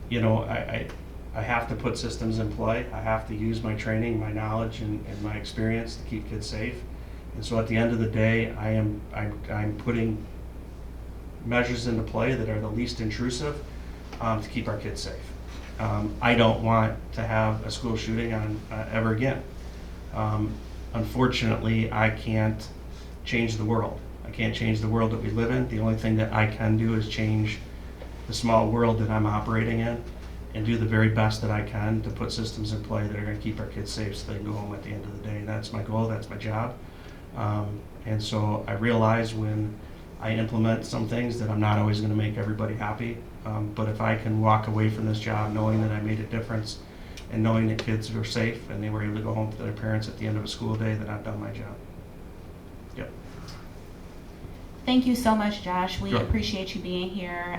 you know, I have to put systems in play. I have to use my training, my knowledge, and my experience to keep kids safe. And so at the end of the day, I'm putting measures into play that are the least intrusive to keep our kids safe. I don't want to have a school shooting on ever again. Unfortunately, I can't change the world. I can't change the world that we live in. The only thing that I can do is change the small world that I'm operating in and do the very best that I can to put systems in play that are going to keep our kids safe so they can go home at the end of the day. And that's my goal, that's my job. And so I realize when I implement some things that I'm not always going to make everybody happy. But if I can walk away from this job knowing that I made a difference and knowing that kids were safe and they were able to go home to their parents at the end of a school day, then I've done my job. Yep. Thank you so much, Josh. We Sure. appreciate you being here.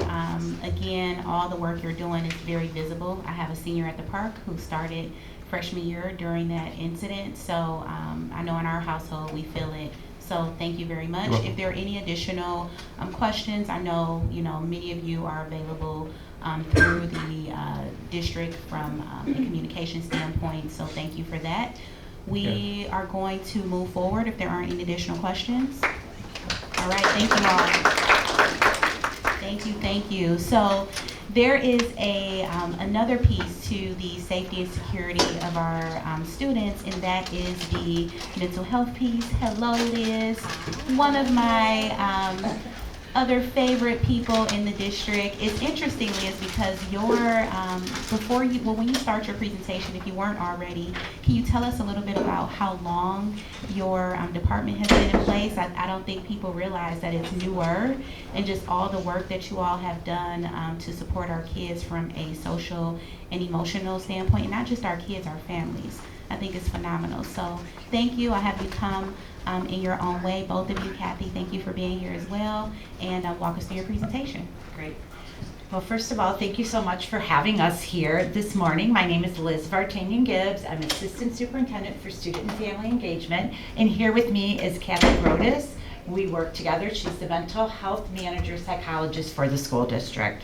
Again, all the work you're doing is very visible. I have a senior at the park who started freshman year during that incident. So I know in our household we feel it. So thank you very much. If there are any additional questions, I know many of you are available through the district from a communication standpoint. So thank you for that. We are going to move forward if there aren't any additional questions. All right, thank you all. Thank you. So there is another piece to the safety and security of our students, and that is the mental health piece. Hello, Liz. One of my other favorite people in the district. It's interestingly is because when you start your presentation, if you weren't already, can you tell us a little bit about how long your department has been in place? I don't think people realize that it's newer, and just all the work that you all have done to support our kids from a social and emotional standpoint, and not just our kids, our families. I think it's phenomenal. So thank you. I have you come in your own way. Both of you, Kathy, thank you for being here as well, and walk us through your presentation. Great. Well, first of all, thank you so much for having us here this morning. My name is Liz Vartanian Gibbs. I'm Assistant Superintendent for Student and Family Engagement, and here with me is Kathy Brodus. We work together. She's the Mental Health Manager Psychologist for the school district.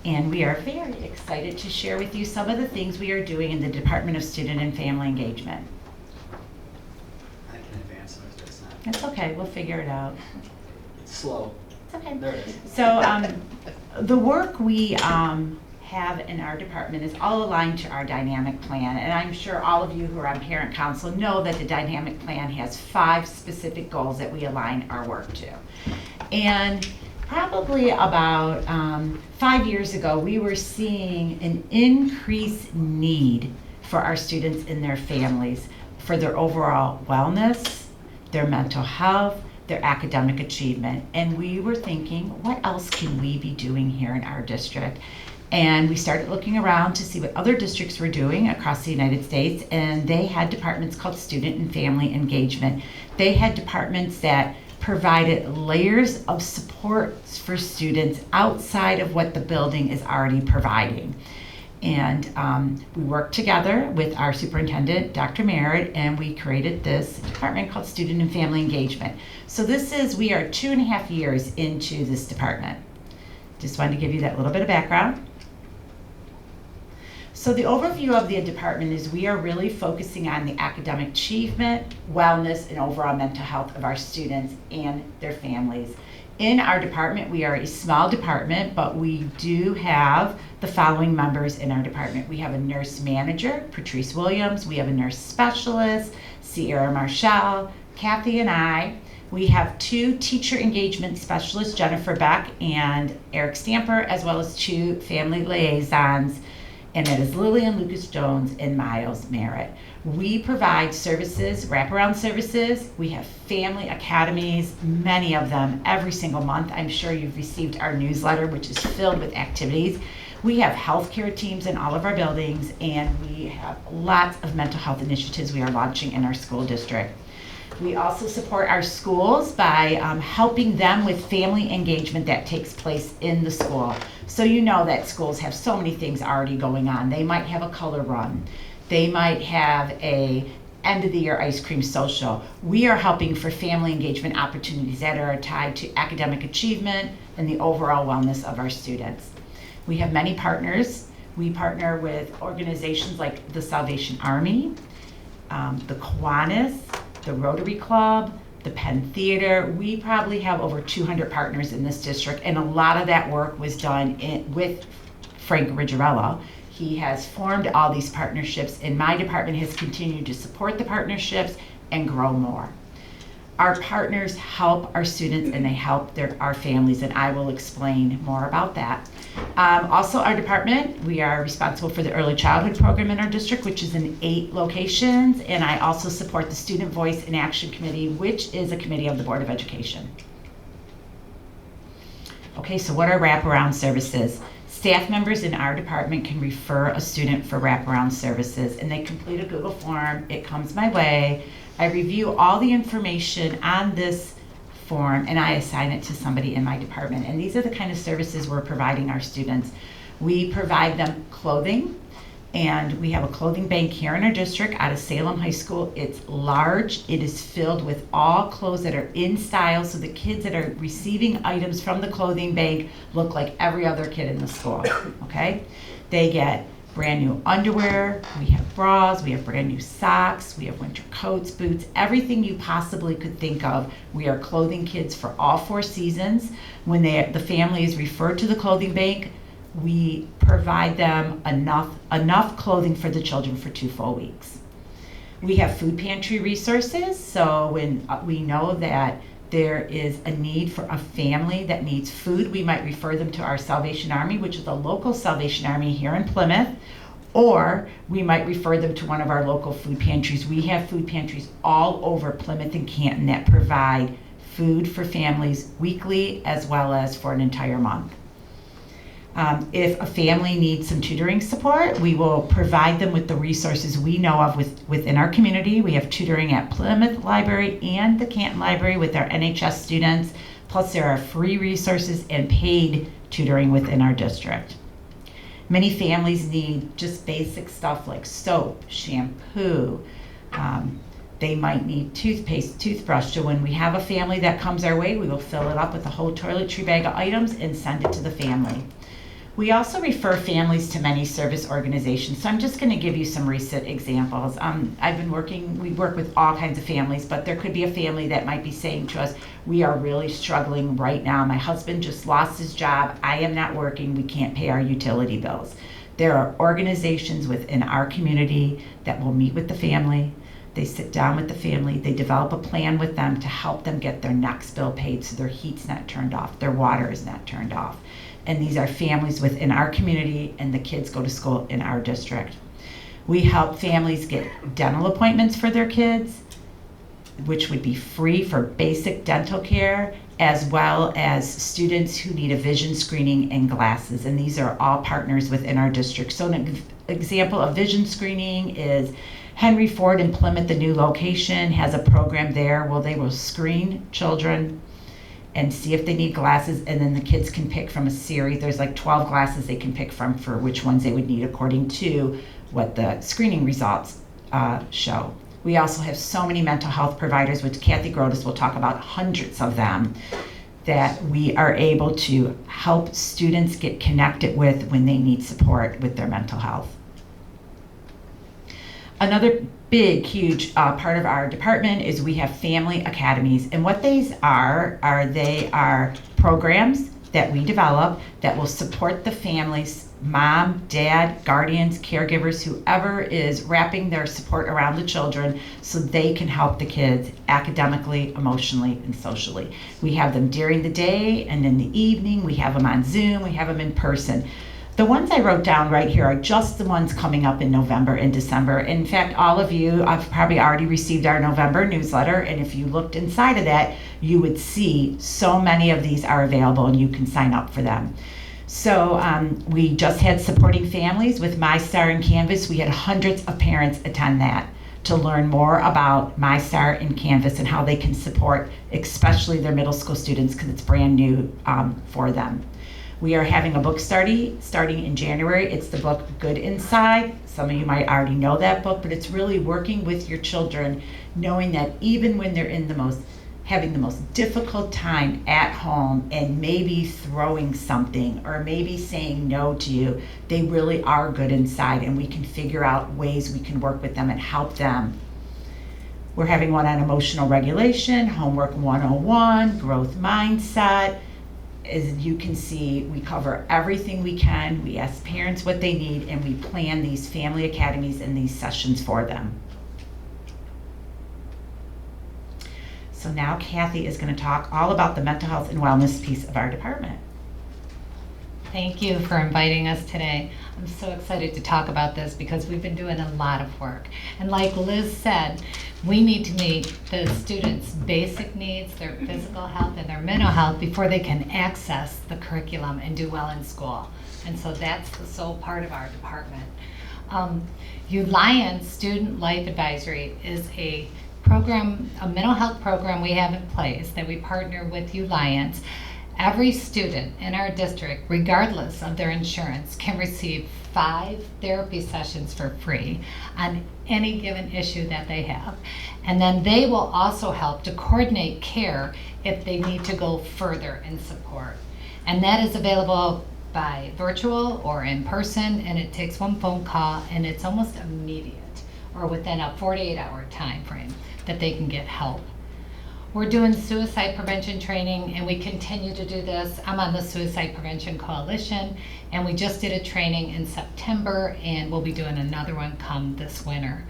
And we are very excited to share with you some of the things we are doing in the Department of Student and Family Engagement. I can advance it if it's not. That's okay, we'll figure it out. It's slow. It's okay. There it is. So the work we have in our department is all aligned to our dynamic plan. And I'm sure all of you who are on parent council know that the dynamic plan has 5 specific goals that we align our work to. And probably about 5 years ago, we were seeing an increased need for our students and their families for their overall wellness, their mental health, their academic achievement. And we were thinking, what else can we be doing here in our district? And we started looking around to see what other districts were doing across the United States, and they had departments called Student and Family Engagement. They had departments that provided layers of supports for students outside of what the building is already providing. And we worked together with our superintendent, Dr. Merritt, and we created this department called Student and Family Engagement. So we are 2.5 years into this department. Just wanted to give you that little bit of background. So the overview of the department is we are really focusing on the academic achievement, wellness, and overall mental health of our students and their families. In our department, we are a small department, but we do have the following members in our department. We have a nurse manager, Patrice Williams. We have a nurse specialist, Sierra Marshall, Kathy, and I. We have 2 teacher engagement specialists, Jennifer Beck and Eric Stamper, as well as 2 family liaisons, and that is Lillian Lucas Jones and Miles Merritt. We provide services, wraparound services. We have family academies, many of them every single month. I'm sure you've received our newsletter, which is filled with activities. We have healthcare teams in all of our buildings, and we have lots of mental health initiatives we are launching in our school district. We also support our schools by helping them with family engagement that takes place in the school. So you know that schools have so many things already going on. They might have a color run. They might have a end of the year ice cream social. We are helping for family engagement opportunities that are tied to academic achievement and the overall wellness of our students. We have many partners. We partner with organizations like the Salvation Army, the Kiwanis, the Rotary Club, the Penn Theater. We probably have over 200 partners in this district, and a lot of that work was done with Frank Rigerella. He has formed all these partnerships, and my department has continued to support the partnerships and grow more. Our partners help our students and they help our families, and I will explain more about that. Also, our department, we are responsible for the early childhood program in our district, which is in 8 locations, and I also support the Student Voice and Action Committee, which is a committee of the Board of Education. Okay, so what are wraparound services? Staff members in our department can refer a student for wraparound services, and they complete a Google form. It comes my way. I review all the information on this form, and I assign it to somebody in my department. And these are the kind of services we're providing our students. We provide them clothing, and we have a clothing bank here in our district out of Salem High School. It's large. It is filled with all clothes that are in style, so the kids that are receiving items from the clothing bank look like every other kid in the school, okay? They get brand new underwear, we have bras, we have brand new socks, we have winter coats, boots, everything you possibly could think of. We are clothing kids for all 4 seasons. When the family is referred to the clothing bank, we provide them enough clothing for the children for 2 full weeks. We have food pantry resources, so when we know that there is a need for a family that needs food, we might refer them to our Salvation Army, which is a local Salvation Army here in Plymouth, or we might refer them to one of our local food pantries. We have food pantries all over Plymouth and Canton that provide food for families weekly as well as for an entire month. If a family needs some tutoring support, we will provide them with the resources we know of within our community. We have tutoring at Plymouth Library and the Canton Library with our NHS students, plus there are free resources and paid tutoring within our district. Many families need just basic stuff like soap, shampoo. They might need toothpaste, toothbrush. So when we have a family that comes our way, we will fill it up with a whole toiletry bag of items and send it to the family. We also refer families to many service organizations. So I'm just going to give you some recent examples. We work with all kinds of families, but there could be a family that might be saying to us, we are really struggling right now. My husband just lost his job. I am not working. We can't pay our utility bills. There are organizations within our community that will meet with the family. They sit down with the family. They develop a plan with them to help them get their next bill paid so their heat's not turned off, their water is not turned off. And these are families within our community, and the kids go to school in our district. We help families get dental appointments for their kids, which would be free for basic dental care, as well as students who need a vision screening and glasses. And these are all partners within our district. So an example of vision screening is Henry Ford in Plymouth, the new location, has a program there where they will screen children and see if they need glasses, and then the kids can pick from a series. There's like 12 glasses they can pick from for which ones they would need according to what the screening results show. We also have so many mental health providers, which Kathy Grotus will talk about, hundreds of them, that we are able to help students get connected with when they need support with their mental health. Another big, huge part of our department is we have family academies. And what these are programs that we develop that will support the families, mom, dad, guardians, caregivers, whoever is wrapping their support around the children so they can help the kids academically, emotionally, and socially. We have them during the day and in the evening. We have them on Zoom. We have them in person. The ones I wrote down right here are just the ones coming up in November and December. In fact, all of you have probably already received our November newsletter, and if you looked inside of that, you would see so many of these are available and you can sign up for them. So we just had Supporting Families with MyStar and Canvas. We had hundreds of parents attend that to learn more about MyStar and Canvas and how they can support especially their middle school students because it's brand new for them. We are having a book study starting in January. It's the book Good Inside. Some of you might already know that book, but it's really working with your children, knowing that even when they're in having the most difficult time at home and maybe throwing something or maybe saying no to you, they really are good inside, and we can figure out ways we can work with them and help them. We're having one on emotional regulation, homework 101, growth mindset. As you can see, we cover everything we can. We ask parents what they need, and we plan these family academies and these sessions for them. So now Kathy is going to talk all about the mental health and wellness piece of our department. Thank you for inviting us today. I'm so excited to talk about this because we've been doing a lot of work. And like Liz said, we need to meet the students' basic needs, their physical health and their mental health before they can access the curriculum and do well in school. And so that's the sole part of our department. Ulion Student Life Advisory is a program, a mental health program we have in place that we partner with Ulions. Every student in our district, regardless of their insurance, can receive 5 therapy sessions for free on any given issue that they have. And then they will also help to coordinate care if they need to go further in support. And that is available by virtual or in person, and it takes 1 phone call, and it's almost immediate or within a 48-hour time frame that they can get help. We're doing suicide prevention training, and we continue to do this. I'm on the Suicide Prevention Coalition, and we just did a training in September, and we'll be doing another one come this winter.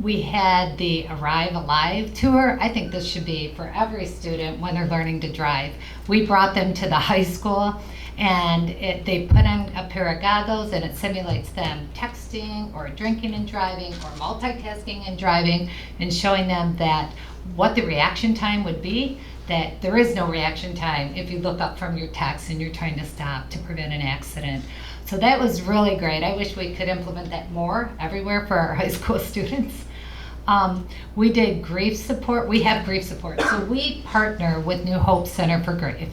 we had the Arrive Alive tour. I think this should be for every student when they're learning to drive. We brought them to the high school, and they put on a pair of goggles, and it simulates them texting or drinking and driving or multitasking and driving, and showing them that what the reaction time would be, that there is no reaction time if you look up from your text and you're trying to stop to prevent an accident. So that was really great. I wish we could implement that more everywhere for our high school students. We did grief support. We have grief support. So we partner with New Hope Center for Grief.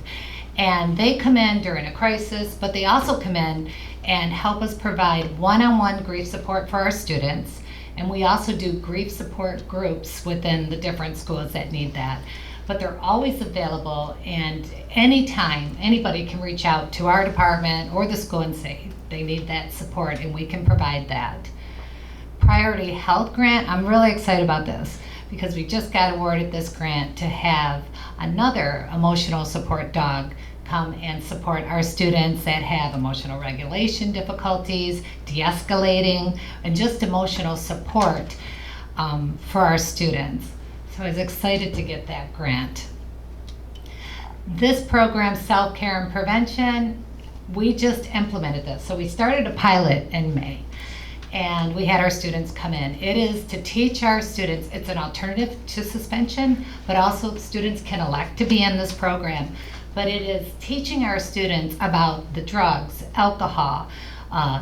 And they come in during a crisis, but they also come in and help us provide one-on-one grief support for our students. And we also do grief support groups within the different schools that need that. But they're always available, and anytime anybody can reach out to our department or the school and say they need that support, and we can provide that. Priority Health Grant, I'm really excited about this because we just got awarded this grant to have another emotional support dog come and support our students that have emotional regulation difficulties, de-escalating, and just emotional support for our students. So I was excited to get that grant. This program, Self-Care and Prevention, we just implemented this. So we started a pilot in May, and we had our students come in. It is to teach our students, it's an alternative to suspension, but also students can elect to be in this program. But it is teaching our students about the drugs, alcohol,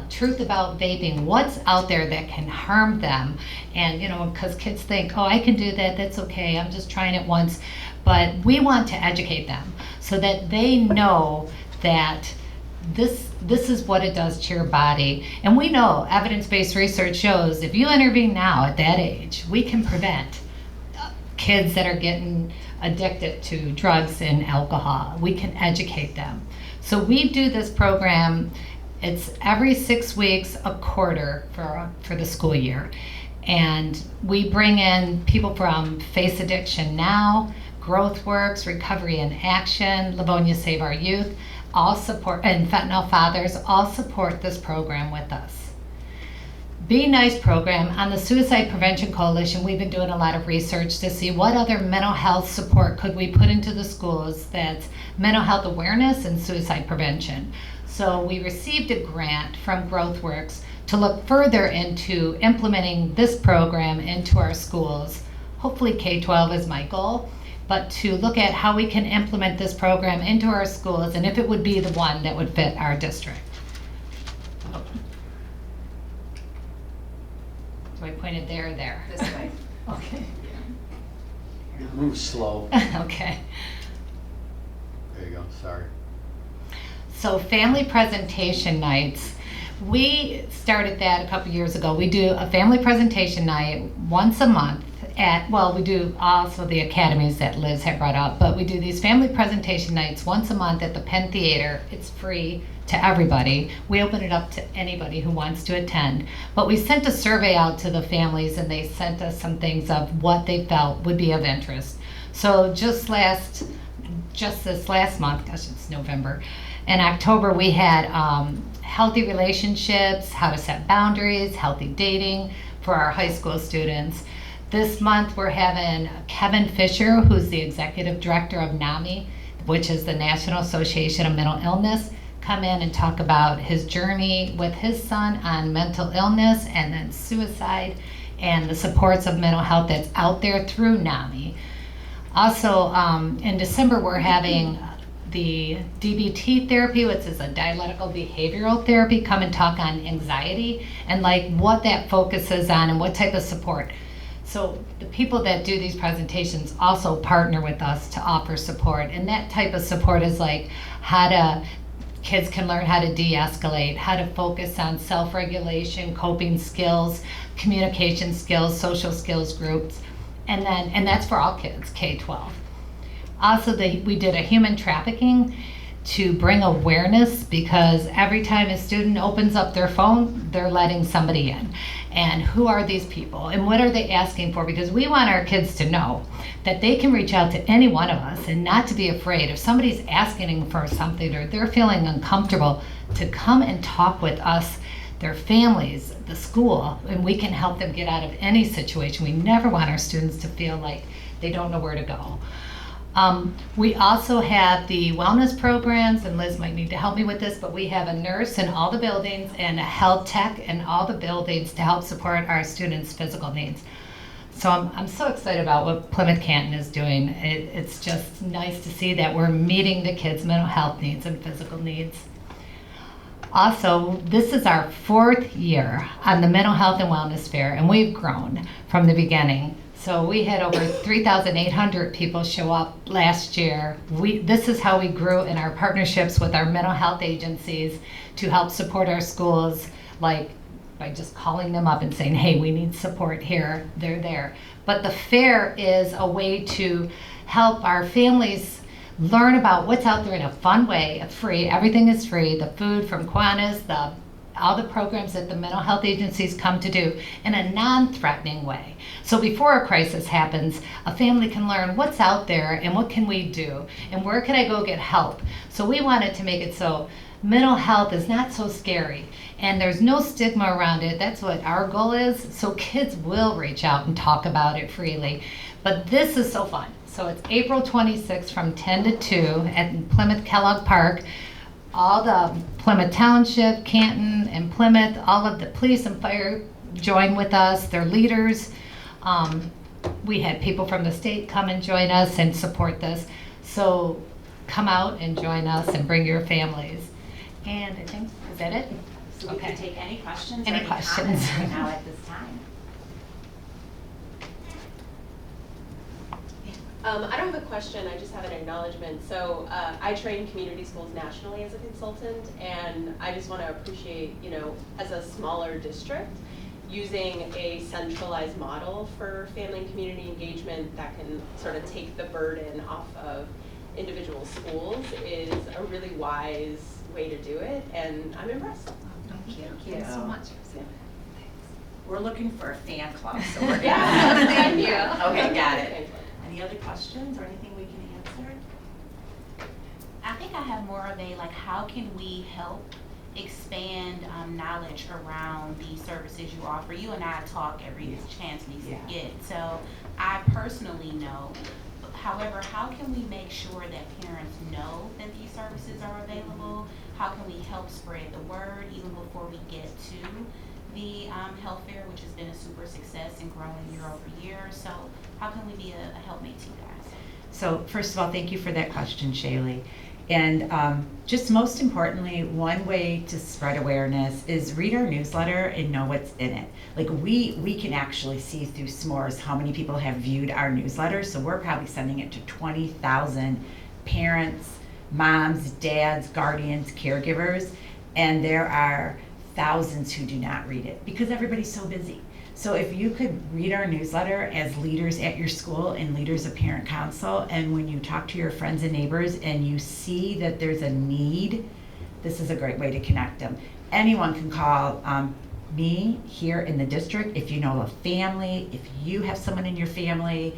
truth about vaping, what's out there that can harm them. And, you know, because kids think, oh, I can do that, that's okay, I'm just trying it once. But we want to educate them so that they know that this is what it does to your body. And we know evidence-based research shows if you intervene now at that age, we can prevent kids that are getting addicted to drugs and alcohol. We can educate them. So we do this program. It's every 6 weeks, a quarter for the school year. And we bring in people from Face Addiction Now, GrowthWorks, Recovery in Action, Livonia Save Our Youth, all support, and Fentanyl Fathers, all support this program with us. Be Nice program. On the Suicide Prevention Coalition, we've been doing a lot of research to see what other mental health support could we put into the schools that's mental health awareness and suicide prevention. So we received a grant from GrowthWorks to look further into implementing this program into our schools. Hopefully K-12 is my goal, but to look at how we can implement this program into our schools and if it would be the one that would fit our district. So I pointed there or there? This way. Okay. Move slow. Okay. There you go, sorry. So family presentation nights, we started that a couple years ago. We do a family presentation night once a month at, well, we do also the academies that Liz had brought up, but we do these family presentation nights once a month at the Penn Theater. It's free to everybody. We open it up to anybody who wants to attend. But we sent a survey out to the families, and they sent us some things of what they felt would be of interest. So just this last month, gosh, it's November, in October we had healthy relationships, how to set boundaries, healthy dating for our high school students. This month we're having Kevin Fisher, who's the executive director of NAMI, which is the National Association of Mental Illness, come in and talk about his journey with his son on mental illness and then suicide and the supports of mental health that's out there through NAMI. Also, in December, we're having the DBT therapy, which is a dialectical behavioral therapy, come and talk on anxiety and like what that focuses on and what type of support. So the people that do these presentations also partner with us to offer support, and that type of support is like kids can learn how to de-escalate, how to focus on self-regulation, coping skills, communication skills, social skills groups, and that's for all kids, K-12. Also, we did a human trafficking to bring awareness, because every time a student opens up their phone, they're letting somebody in. And who are these people and what are they asking for? Because we want our kids to know that they can reach out to any one of us and not to be afraid. If somebody's asking for something or they're feeling uncomfortable, to come and talk with us their families, the school, and we can help them get out of any situation. We never want our students to feel like they don't know where to go. We also have the wellness programs, and Liz might need to help me with this, but we have a nurse in all the buildings and a health tech in all the buildings to help support our students' physical needs. So I'm so excited about what Plymouth Canton is doing. It's just nice to see that we're meeting the kids' mental health needs and physical needs. Also, this is our 4th year on the Mental Health and Wellness Fair, and we've grown from the beginning. So we had over 3,800 people show up last year. This is how we grew in our partnerships with our mental health agencies to help support our schools, like by just calling them up and saying, hey, we need support here, they're there. But the fair is a way to help our families learn about what's out there in a fun way, free. Everything is free. The food from Kiwanis, all the programs that the mental health agencies come to do in a non-threatening way. So before a crisis happens, a family can learn what's out there and what can we do and where can I go get help. So we wanted to make it so mental health is not so scary and there's no stigma around it. That's what our goal is. So kids will reach out and talk about it freely. But this is so fun. So it's April 26th from 10 to 2 at Plymouth Kellogg Park. All the Plymouth Township, Canton, and Plymouth, all of the police and fire join with us. They're leaders. We had people from the state come and join us and support this. So come out and join us and bring your families. And I think, is that it? So we can take any questions Any or questions? comments right now at this time. I don't have a question, I just have an acknowledgement. So I train community schools nationally as a consultant, and I just want to appreciate, as a smaller district, using a centralized model for family and community engagement that can sort of take the burden off of individual schools is a really wise way to do it, and I'm impressed. Thank you. Thank you so much. We're looking for a fan club, so we're Yeah, thank you. Okay, got it. Any other questions or anything we can answer? I think I have more of a, how can we help expand knowledge around the services you offer? You and I talk every chance we get, so I personally know. However, how can we make sure that parents know that these services are available? How can we help spread the word even before we get to the health fair, which has been a super success and growing year over year? So how can we be a helpmate to you guys? So first of all, thank you for that question, Shaylee. And just most importantly, one way to spread awareness is read our newsletter and know what's in it. Like we can actually see through S'mores how many people have viewed our newsletter. So we're probably sending it to 20,000 parents, moms, dads, guardians, caregivers, and there are thousands who do not read it because everybody's so busy. So if you could read our newsletter as leaders at your school and leaders of parent council, and when you talk to your friends and neighbors and you see that there's a need, this is a great way to connect them. Anyone can call me here in the district. If you know a family, if you have someone in your family,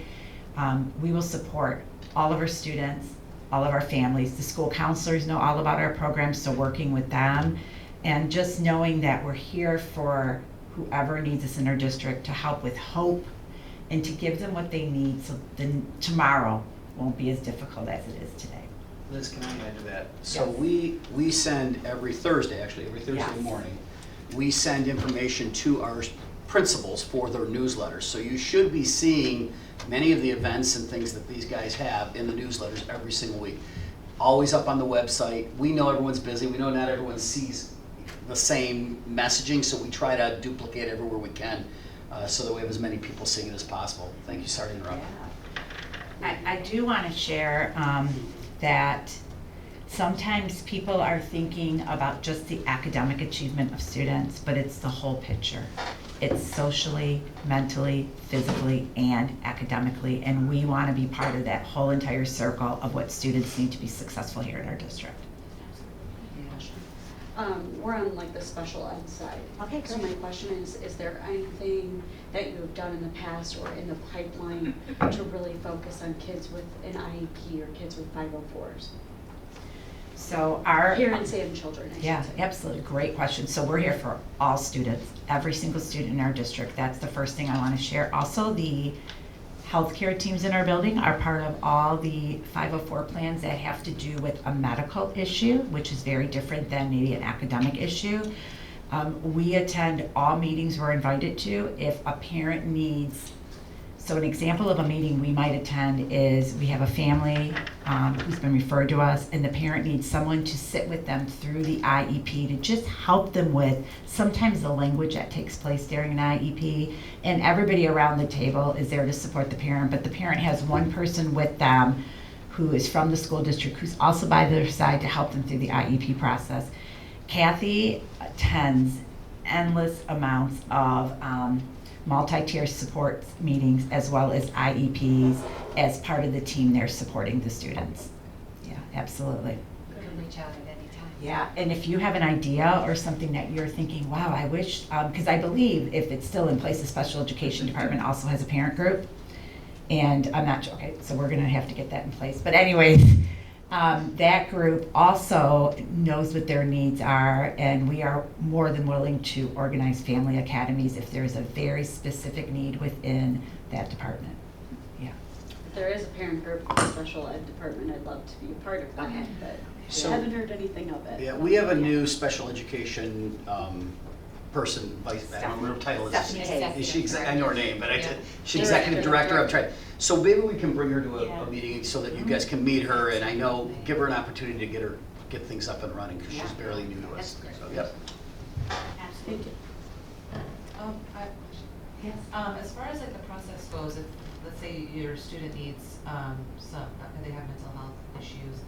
we will support all of our students, all of our families. The school counselors know all about our programs, so working with them. And just knowing that we're here for whoever needs us in our district to help with hope and to give them what they need so then tomorrow won't be as difficult as it is today. Liz, can I add to that? So we send every Thursday morning, we send information to our principals for their newsletters. So you should be seeing many of the events and things that these guys have in the newsletters every single week. Always up on the website. We know everyone's busy. We know not everyone sees the same messaging, so we try to duplicate everywhere we can so that we have as many people seeing it as possible. Thank you, sorry to interrupt. I do want to share that sometimes people are thinking about just the academic achievement of students, but it's the whole picture. It's socially, mentally, physically, and academically, and we want to be part of that whole entire circle of what students need to be successful here in our district. We're on the special ed side. Okay, so my question is there anything that you have done in the past or in the pipeline to really focus on kids with an IEP or kids with 504s? So our Parents and children, I should Yeah, say. absolutely, great question. So we're here for all students, every single student in our district. That's the first thing I want to share. Also, the healthcare teams in our building are part of all the 504 plans that have to do with a medical issue, which is very different than maybe an academic issue. We attend all meetings we're invited to. If a parent needs, so an example of a meeting we might attend is we have a family who's been referred to us, and the parent needs someone to sit with them through the IEP to just help them with sometimes the language that takes place during an IEP. And everybody around the table is there to support the parent, but the parent has one person with them who is from the school district who's also by their side to help them through the IEP process. Kathy attends endless amounts of multi-tier support meetings as well as IEPs as part of the team there supporting the students. Yeah, absolutely. You can reach out at any time. Yeah, and if you have an idea or something that you're thinking, wow, I wish, because I believe if it's still in place, the special education department also has a parent group. And I'm not sure, okay, so we're gonna have to get that in place. But anyways, that group also knows what their needs are, and we are more than willing to organize family academies if there's a very specific need within that department. Yeah. If there is a parent group in the special ed department, I'd love to be a part of that, but So- I haven't heard anything of it. Yeah, we have a new special education person, I don't know what her title is. Stephanie. Is she I know her name, but Yeah. she's executive director. I'm Director. trying. So maybe we can bring her to a meeting so that you guys can meet her, and I know, give her an opportunity to get things up and running, because she's barely new to us. So, yep. Absolutely. I have a question. Yes. As far as like the process goes, if, let's say your student needs, they have mental health issues,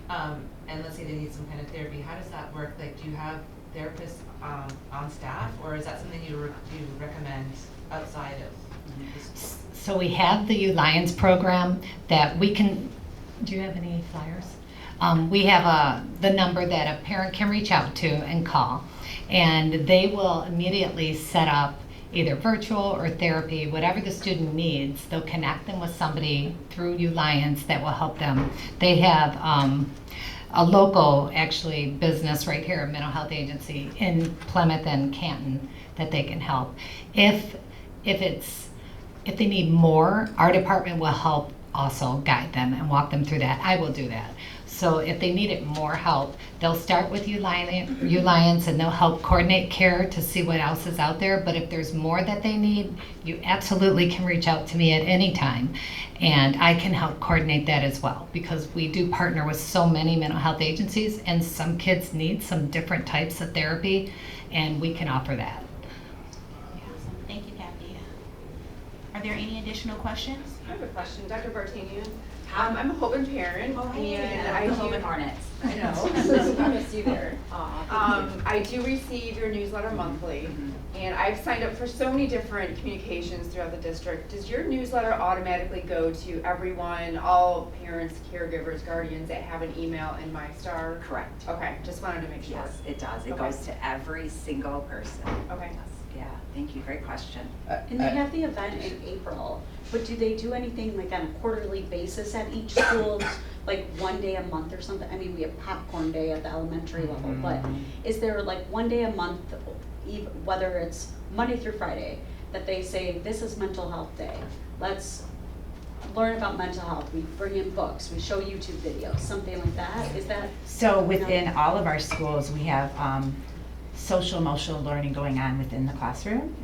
and let's say they need some kind of therapy, how does that work? Like, do you have therapists on staff, or is that something you recommend outside of the school? So we have the Lions program that we can, do you have any flyers? We have the number that a parent can reach out to and call, and they will immediately set up either virtual or therapy, whatever the student needs. They'll connect them with somebody through Lions that will help them. They have a local, actually, business right here, a mental health agency in Plymouth and Canton that they can help. If they need more, our department will help also guide them and walk them through that. I will do that. So if they needed more help, they'll start with Lions and they'll help coordinate care to see what else is out there. But if there's more that they need, you absolutely can reach out to me at any time. And I can help coordinate that as well, because we do partner with so many mental health agencies, and some kids need some different types of therapy, and we can offer that. Awesome. Thank you, Kathy. Are there any additional questions? I have a question, Dr. Bartanian. I'm a Hoban parent, and I the do. Hoban Hornets. I know. So proud to see you there. I do receive your newsletter monthly, and I've signed up for so many different communications throughout the district. Does your newsletter automatically go to everyone, all parents, caregivers, guardians that have an email in MyStar? Correct. Okay, just wanted to make sure. Yes, it does. It Okay. goes to every single person. Okay. Yes. Yeah, thank you. Great question. And they have the event in April, but do they do anything like on a quarterly basis at each school, like one day a month or something? I mean, we have popcorn day at the elementary level, but is there like one day a month, whether it's Monday through Friday, that they say, this is mental health day, let's learn about mental health, we bring in books, we show YouTube videos, something like that? Is that? So within all of our schools, we have social emotional learning going on within the classroom.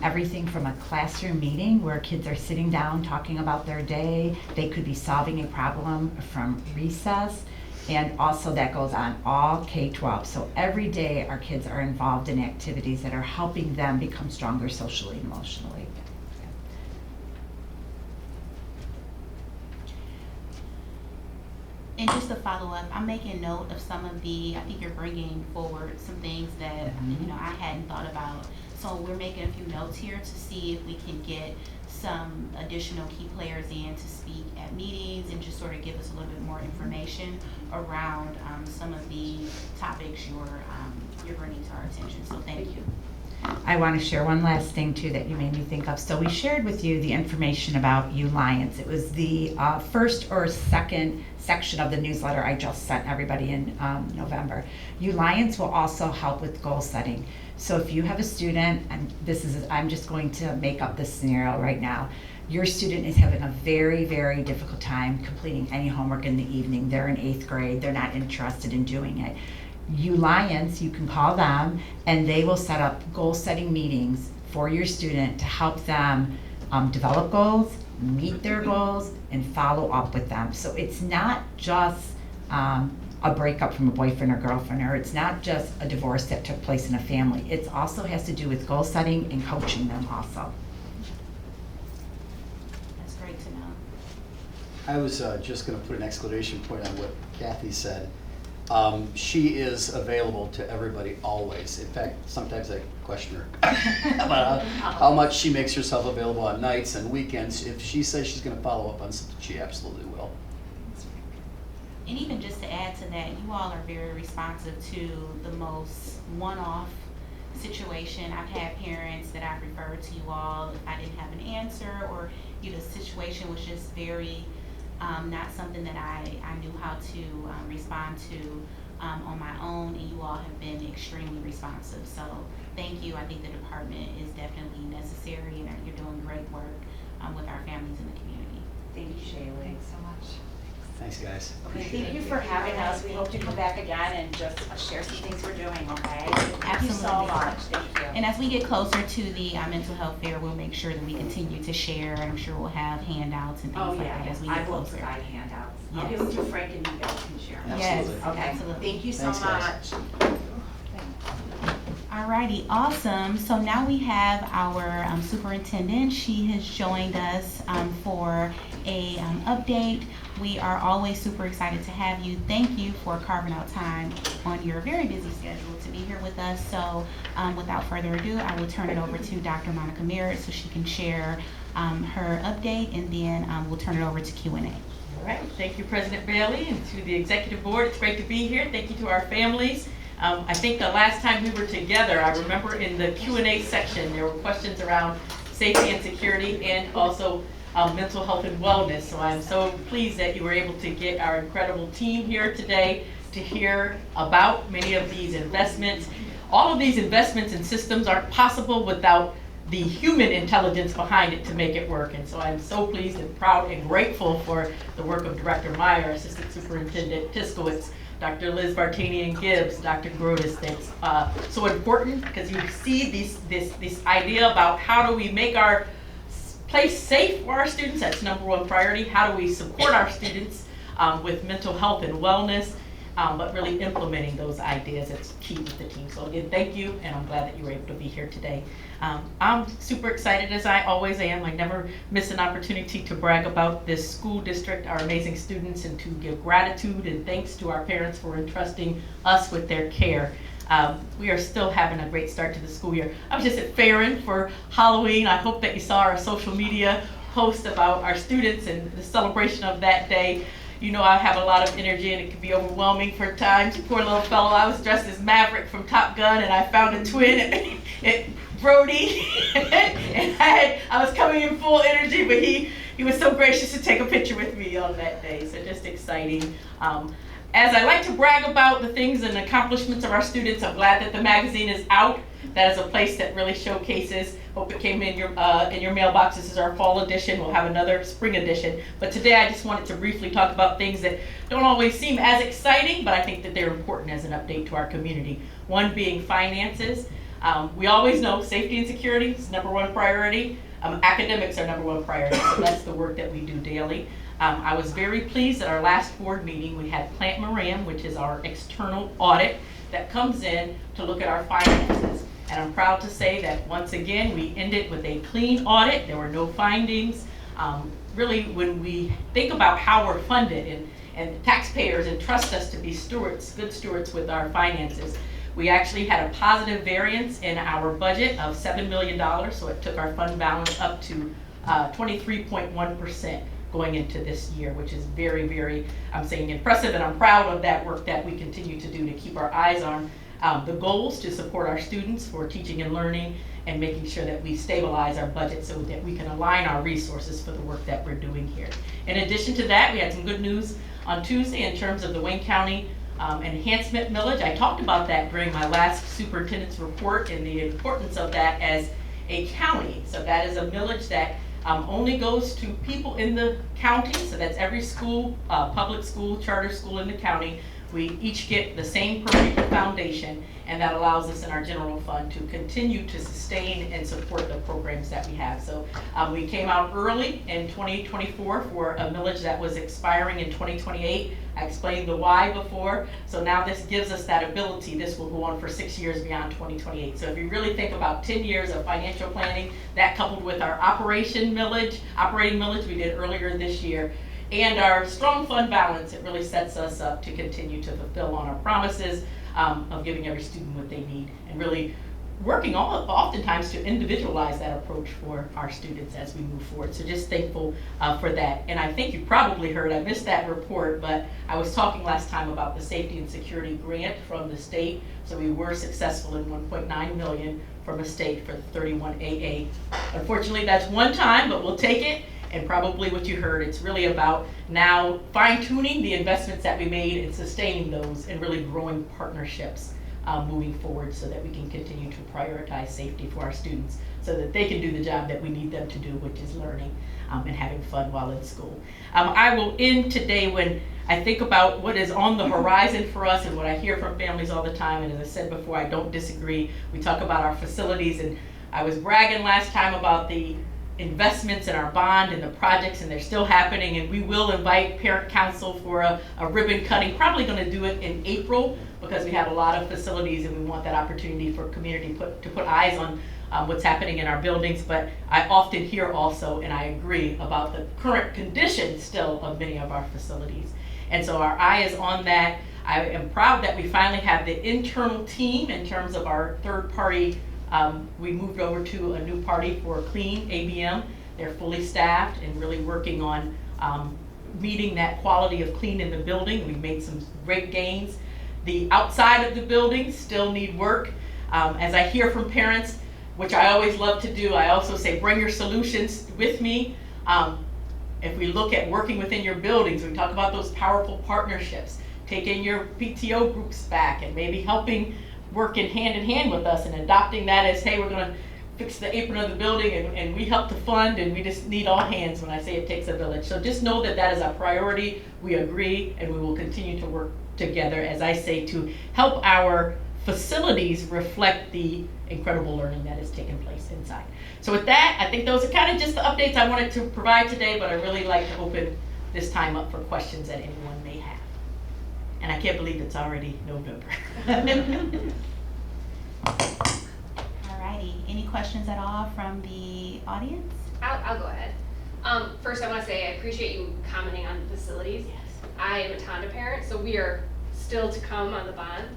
Everything from a classroom meeting where kids are sitting down talking about their day. They could be solving a problem from recess. And also that goes on all K-12. So every day our kids are involved in activities that are helping them become stronger socially and emotionally. And just to follow up, I'm making note of some of I think you're bringing forward some things that, I hadn't thought about. So we're making a few notes here to see if we can get some additional key players in to speak at meetings and just sort of give us a little bit more information around some of the topics you're bringing to our attention. So thank you. I want to share one last thing too that you made me think of. So we shared with you the information about Uliance. It was the first or second section of the newsletter I just sent everybody in November. Uliance will also help with goal setting. So if you have a student, and I'm just going to make up this scenario right now. Your student is having a very, very difficult time completing any homework in the evening. They're in 8th grade, they're not interested in doing it. Uliance, you can call them and they will set up goal setting meetings for your student to help them develop goals, meet their goals, and follow up with them. So it's not just a breakup from a boyfriend or girlfriend, or it's not just a divorce that took place in a family. It also has to do with goal setting and coaching them also. That's great to know. I was just going to put an exclamation point on what Kathy said. She is available to everybody always. In fact, sometimes I question her about how much she makes herself available on nights and weekends. If she says she's going to follow up on something, she absolutely will. And even just to add to that, you all are very responsive to the most one-off situation. I've had parents that I've referred to you all if I didn't have an answer, or the situation was just very not something that I knew how to respond to on my own, and you all have been extremely responsive. So thank you. I think the department is definitely necessary, and you're doing great work with our families in the community. Thank you, Shaylee. Thanks so much. Thanks, guys. Okay, Appreciate thank it. you for having us. We hope to come back again and just share some things we're doing, okay? Thank you so Absolutely. much. Thank you. And as we get closer to the mental health fair, we'll make sure that we continue to share. I'm sure we'll have handouts and things Oh, like yeah, that as we I get will closer. provide handouts. I'll Yes. give them to Frank and you guys can share. Yes, Okay, absolutely. thank you so Thanks, guys. much. Alrighty, awesome. So now we have our superintendent. She has joined us for a update. We are always super excited to have you. Thank you for carving out time on your very busy schedule to be here with us. So without further ado, I will turn it over to Dr. Monica Merritt so she can share her update, and then we'll turn it over to Q&A. All right, thank you, President Bailey, and to the executive board. It's great to be here. Thank you to our families. I think the last time we were together, I remember in the Q&A section, there were questions around safety and security and also mental health and wellness. So I'm so pleased that you were able to get our incredible team here today to hear about many of these investments. All of these investments and systems aren't possible without the human intelligence behind it to make it work. And so I'm so pleased and proud and grateful for the work of Director Meyer, Assistant Superintendent Tiskowitz, Dr. Liz Bartanian Gibbs, Dr. Grotus. That's so important because you see this idea about how do we make our place safe for our students. That's #1 priority. How do we support our students with mental health and wellness, but really implementing those ideas, it's key with the team. So again, thank you, and I'm glad that you were able to be here today. I'm super excited, as I always am. I never miss an opportunity to brag about this school district, our amazing students, and to give gratitude and thanks to our parents for entrusting us with their care. We are still having a great start to the school year. I was just at Farron for Halloween. I hope that you saw our social media post about our students and the celebration of that day. You know, I have a lot of energy and it can be overwhelming for times. Poor little fellow, I was dressed as Maverick from Top Gun, and I found a twin at Brody. And I was coming in full energy, but he was so gracious to take a picture with me on that day. So just exciting. As I like to brag about the things and accomplishments of our students, I'm glad that the magazine is out. That is a place that really showcases. Hope it came in your mailbox. This is our fall edition. We'll have another spring edition. But today I just wanted to briefly talk about things that don't always seem as exciting, but I think that they're important as an update to our community. One being finances. We always know safety and security is #1 priority. Academics are #1 priority, so that's the work that we do daily. I was very pleased at our last board meeting. We had Plant Moran, which is our external audit that comes in to look at our finances. And I'm proud to say that once again, we ended with a clean audit. There were no findings. Really, when we think about how we're funded and taxpayers entrust us to be stewards, good stewards with our finances, we actually had a positive variance in our budget of $7 million. So it took our fund balance up to 23.1%. going into this year, which is very, very, I'm saying impressive, and I'm proud of that work that we continue to do to keep our eyes on the goals to support our students for teaching and learning, and making sure that we stabilize our budget so that we can align our resources for the work that we're doing here. In addition to that, we had some good news on Tuesday in terms of the Wayne County enhancement millage. I talked about that during my last superintendent's report and the importance of that as a county. So that is a millage that only goes to people in the county. So that's every school, public school, charter school in the county. We each get the same per pupil foundation, and that allows us in our general fund to continue to sustain and support the programs that we have. So we came out early in 2024 for a millage that was expiring in 2028. I explained the why before. So now this gives us that ability. This will go on for 6 years beyond 2028. So if you really think about 10 years of financial planning, that coupled with our operating millage we did earlier this year, and our strong fund balance, it really sets us up to continue to fulfill on our promises of giving every student what they need, and really working oftentimes to individualize that approach for our students as we move forward. So just thankful for that. And I think you probably heard, I missed that report, but I was talking last time about the safety and security grant from the state. So we were successful in $1.9 million from a state for the 31 AA. Unfortunately, that's one time, but we'll take it. And probably what you heard, it's really about now fine-tuning the investments that we made and sustaining those, and really growing partnerships moving forward so that we can continue to prioritize safety for our students so that they can do the job that we need them to do, which is learning and having fun while in school. I will end today when I think about what is on the horizon for us and what I hear from families all the time. And as I said before, I don't disagree. We talk about our facilities, and I was bragging last time about the investments in our bond and the projects, and they're still happening, and we will invite parent council for a ribbon cutting. Probably going to do it in April because we have a lot of facilities and we want that opportunity for community to put eyes on what's happening in our buildings. But I often hear also, and I agree, about the current condition still of many of our facilities, and so our eye is on that. I am proud that we finally have the internal team in terms of our third party. We moved over to a new party for Clean, ABM. They're fully staffed and really working on meeting that quality of clean in the building. We've made some great gains. The outside of the building still need work. As I hear from parents, which I always love to do, I also say bring your solutions with me. If we look at working within your buildings, we talk about those powerful partnerships, taking your PTO groups back and maybe helping working hand in hand with us and adopting that as, hey, we're going to fix the apron of the building and we help to fund, and we just need all hands when I say it takes a village. So just know that that is a priority. We agree, and we will continue to work together, as I say, to help our facilities reflect the incredible learning that is taking place inside. So with that, I think those are kind of just the updates I wanted to provide today, but I really like to open this time up for questions that anyone may have. And I can't believe it's already November. Alrighty, any questions at all from the audience? I'll go ahead. First, I want to say I appreciate you commenting on the facilities. Yes. I am a Tonda parent, so we are still to come on the bond.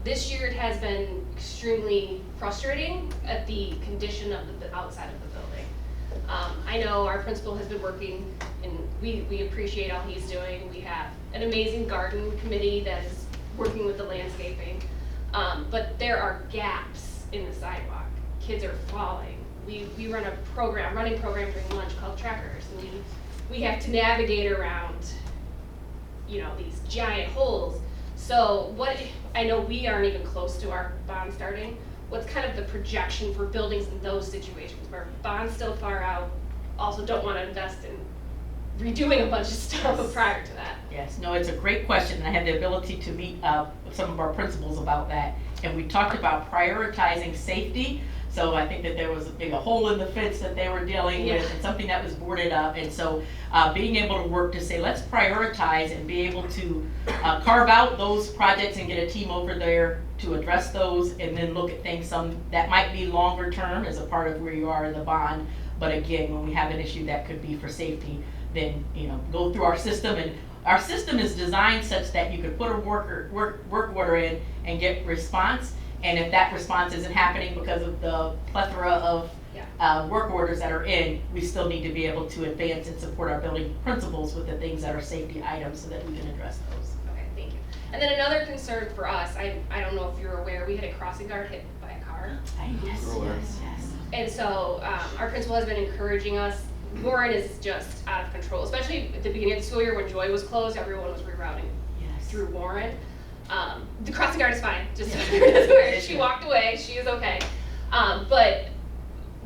This year it has been extremely frustrating at the condition of the outside of the building. I know our principal has been working, and we appreciate all he's doing. We have an amazing garden committee that is working with the landscaping, but there are gaps in the sidewalk. Kids are falling. We run a running program during lunch called Trackers, and we have to navigate around, these giant holes. So I know we aren't even close to our bond starting. What's kind of the projection for buildings in those situations where bond's still far out, also don't want to invest in redoing a bunch of stuff prior to that? Yes, no, it's a great question, and I had the ability to meet with some of our principals about that, and we talked about prioritizing safety. So I think that there was a hole in the fence that they were dealing with, and something that was boarded up, and so being able to work to say, let's prioritize and be able to carve out those projects and get a team over there to address those, and then look at things that might be longer term as a part of where you are in the bond. But again, when we have an issue that could be for safety, then go through our system, and our system is designed such that you could put a work order in and get response. And if that response isn't happening because of the plethora of work orders that are in, we still need to be able to advance and support our building principals with the things that are safety items so that we can address those. Okay, thank you. And then another concern for us, I don't know if you're aware, we had a crossing guard hit by a car. Yes, yes, yes. And so our principal has been encouraging us. Warren is just out of control, especially at the beginning of the school year when Joy was closed, everyone was rerouting through Warren. The crossing guard is fine, just she walked away, she is okay. But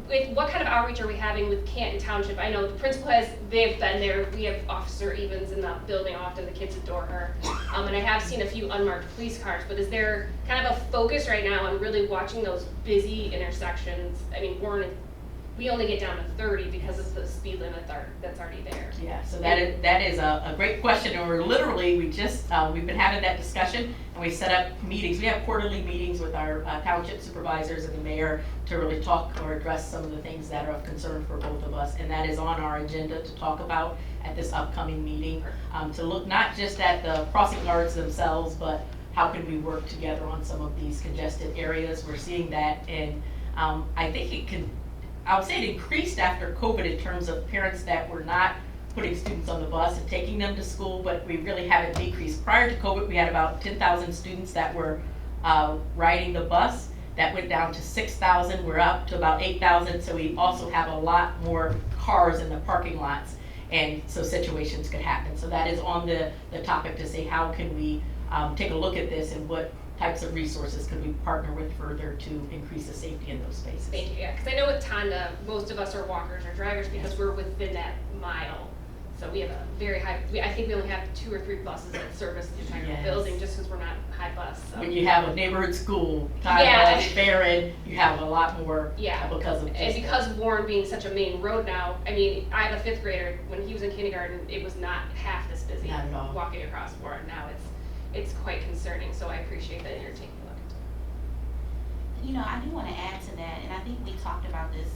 with what kind of outreach are we having with Canton Township? I know the principal they've been there, we have Officer Evans in the building often, the kids adore her. And I have seen a few unmarked police cars, but is there kind of a focus right now on really watching those busy intersections? I mean, Warren, we only get down to 30 because of the speed limit that's already there. Yeah, so that is a great question, and we've been having that discussion, and we set up meetings. We have quarterly meetings with our township supervisors and the mayor to really talk or address some of the things that are of concern for both of us, and that is on our agenda to talk about at this upcoming meeting, to look not just at the crossing guards themselves, but how can we work together on some of these congested areas. We're seeing that, and I think I would say it increased after COVID in terms of parents that were not putting students on the bus and taking them to school, but we really haven't decreased. Prior to COVID, we had about 10,000 students that were riding the bus. That went down to 6,000. We're up to about 8,000, so we also have a lot more cars in the parking lots, and so situations could happen. So that is on the topic to say how can we take a look at this and what types of resources could we partner with further to increase the safety in those spaces. Thank you, yeah, because I know with Tonda, most of us are walkers or drivers because we're within that mile. So we have a very high, I think we only have 2 or 3 buses that service the entire building just because we're not high bus. So. When you have a neighborhood school, Tonda, Farron, you have a lot more because of just and because of Warren being such a main road now, I mean, I have a 5th grader, when he was in kindergarten, it was not half this busy walking across Warren. Now it's quite concerning, so I appreciate that you're taking a look at it. You know, I do want to add to that, and I think we talked about this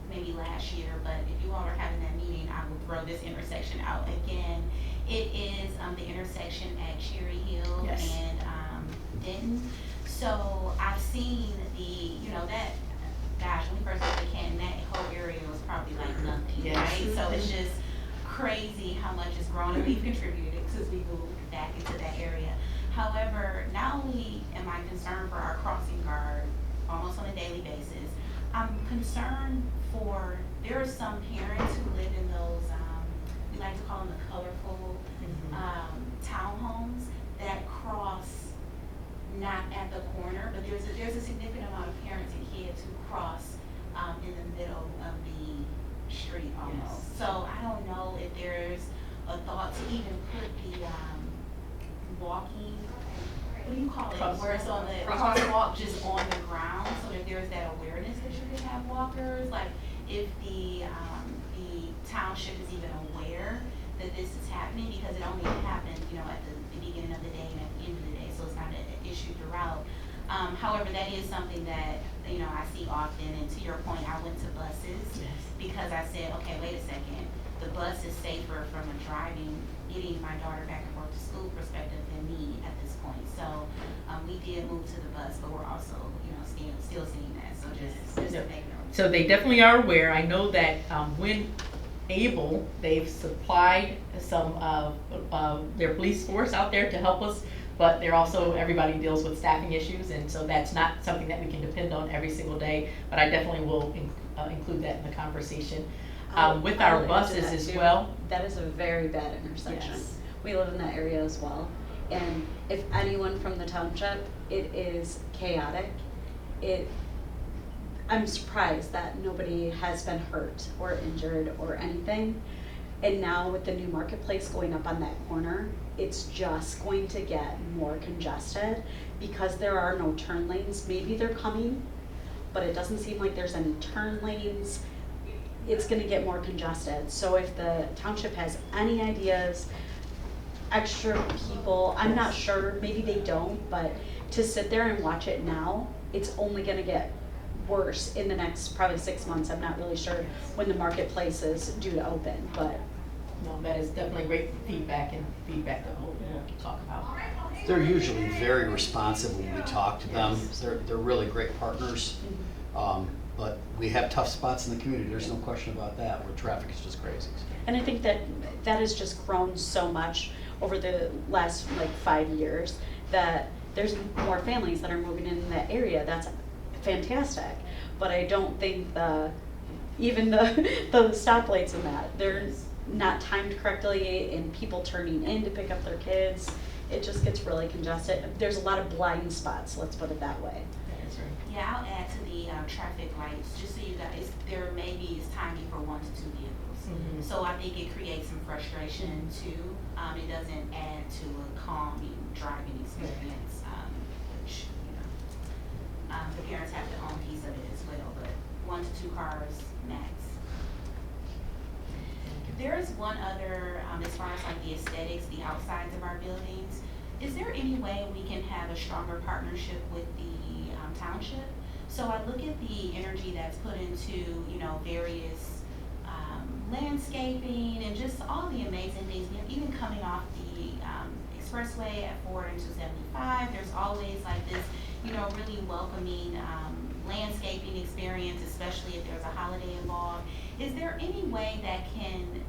maybe last year, but if you all are having that meeting, I will throw this intersection out again. It is the intersection at Cherry Hill and Denton. So I've seen that, gosh, when we first got to Canton, that whole area was probably like nothing, right? So it's just crazy how much it's grown, and we've contributed since we moved back into that area. However, not only am I concerned for our crossing guard almost on a daily basis, I'm concerned for, there are some parents who live in those, we like to call them the colorful townhomes that cross not at the corner, but there's a significant amount of parents and kids who cross in the middle of the street almost. So I don't know if there's a thought to even put the walking, what do you call it, where it's on the crosswalk just on the ground, so that there's that awareness that you can have walkers, like if the township is even aware that this is happening, because it only happens, at the beginning of the day and at the end of the day, so it's not an issue throughout. However, that is something that, I see often, and to your point, I went to buses because I said, okay, wait a second, the bus is safer from a getting my daughter back and forth to school perspective than me at this point. So we did move to the bus, but we're also, still seeing that. So just a thing. So they definitely are aware. I know that when able, they've supplied some of their police force out there to help us, but they're also, everybody deals with staffing issues, and so that's not something that we can depend on every single day, but I definitely will include that in the conversation. With our buses as well. That is a very bad intersection. We live in that area as well, and if anyone from the township, it is chaotic. I'm surprised that nobody has been hurt or injured or anything. And now with the new marketplace going up on that corner, it's just going to get more congested because there are no turn lanes. Maybe they're coming, but it doesn't seem like there's any turn lanes. It's gonna get more congested. So if the township has any ideas, extra people, I'm not sure, maybe they don't, but to sit there and watch it now, it's only gonna get worse in the next probably 6 months. I'm not really sure when the marketplace is due to open, but. No, that is definitely great feedback and feedback that we'll talk about. They're usually very responsive when we talk to them. They're really great partners. But we have tough spots in the community. There's no question about that, where traffic is just crazy. And I think that has just grown so much over the last like 5 years, that there's more families that are moving in that area. That's fantastic. But I don't think even the stoplights and that, they're not timed correctly, and people turning in to pick up their kids. It just gets really congested. There's a lot of blind spots, let's put it that way. Yeah, I'll add to the traffic lights, just so you guys, there maybe is timing for 1 to 2 vehicles. So I think it creates some frustration too. It doesn't add to a calming driving experience, which, you know, the parents have their own piece of it as well, but 1 to 2 cars max. There is one other, as far as like the aesthetics, the outsides of our buildings. Is there any way we can have a stronger partnership with the township? So I look at the energy that's put into, you know, various landscaping and just all the amazing things. You know, even coming off the expressway at 4 and 275, there's always like this, you know, really welcoming landscaping experience, especially if there's a holiday involved. Is there any way that can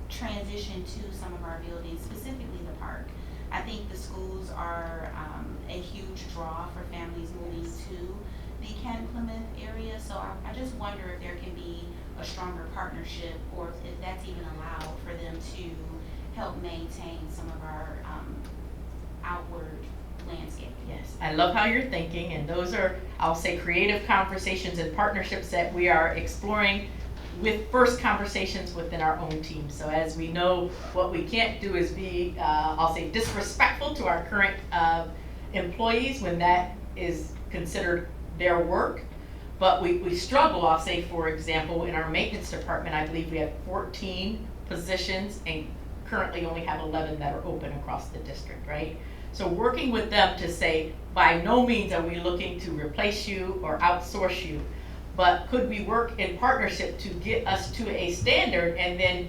transition to some of our buildings, specifically the park? I think the schools are a huge draw for families moving to the Canton Plymouth area, so I just wonder if there can be a stronger partnership, or if that's even allowed for them to help maintain some of our outward landscape. Yes, I love how you're thinking, and those are, I'll say, creative conversations and partnerships that we are exploring with first conversations within our own team. So as we know, what we can't do is be, I'll say, disrespectful to our current employees when that is considered their work. But we struggle, I'll say, for example, in our maintenance department, I believe we have 14 positions and currently only have 11 that are open across the district, right? So working with them to say, by no means are we looking to replace you or outsource you, but could we work in partnership to get us to a standard, and then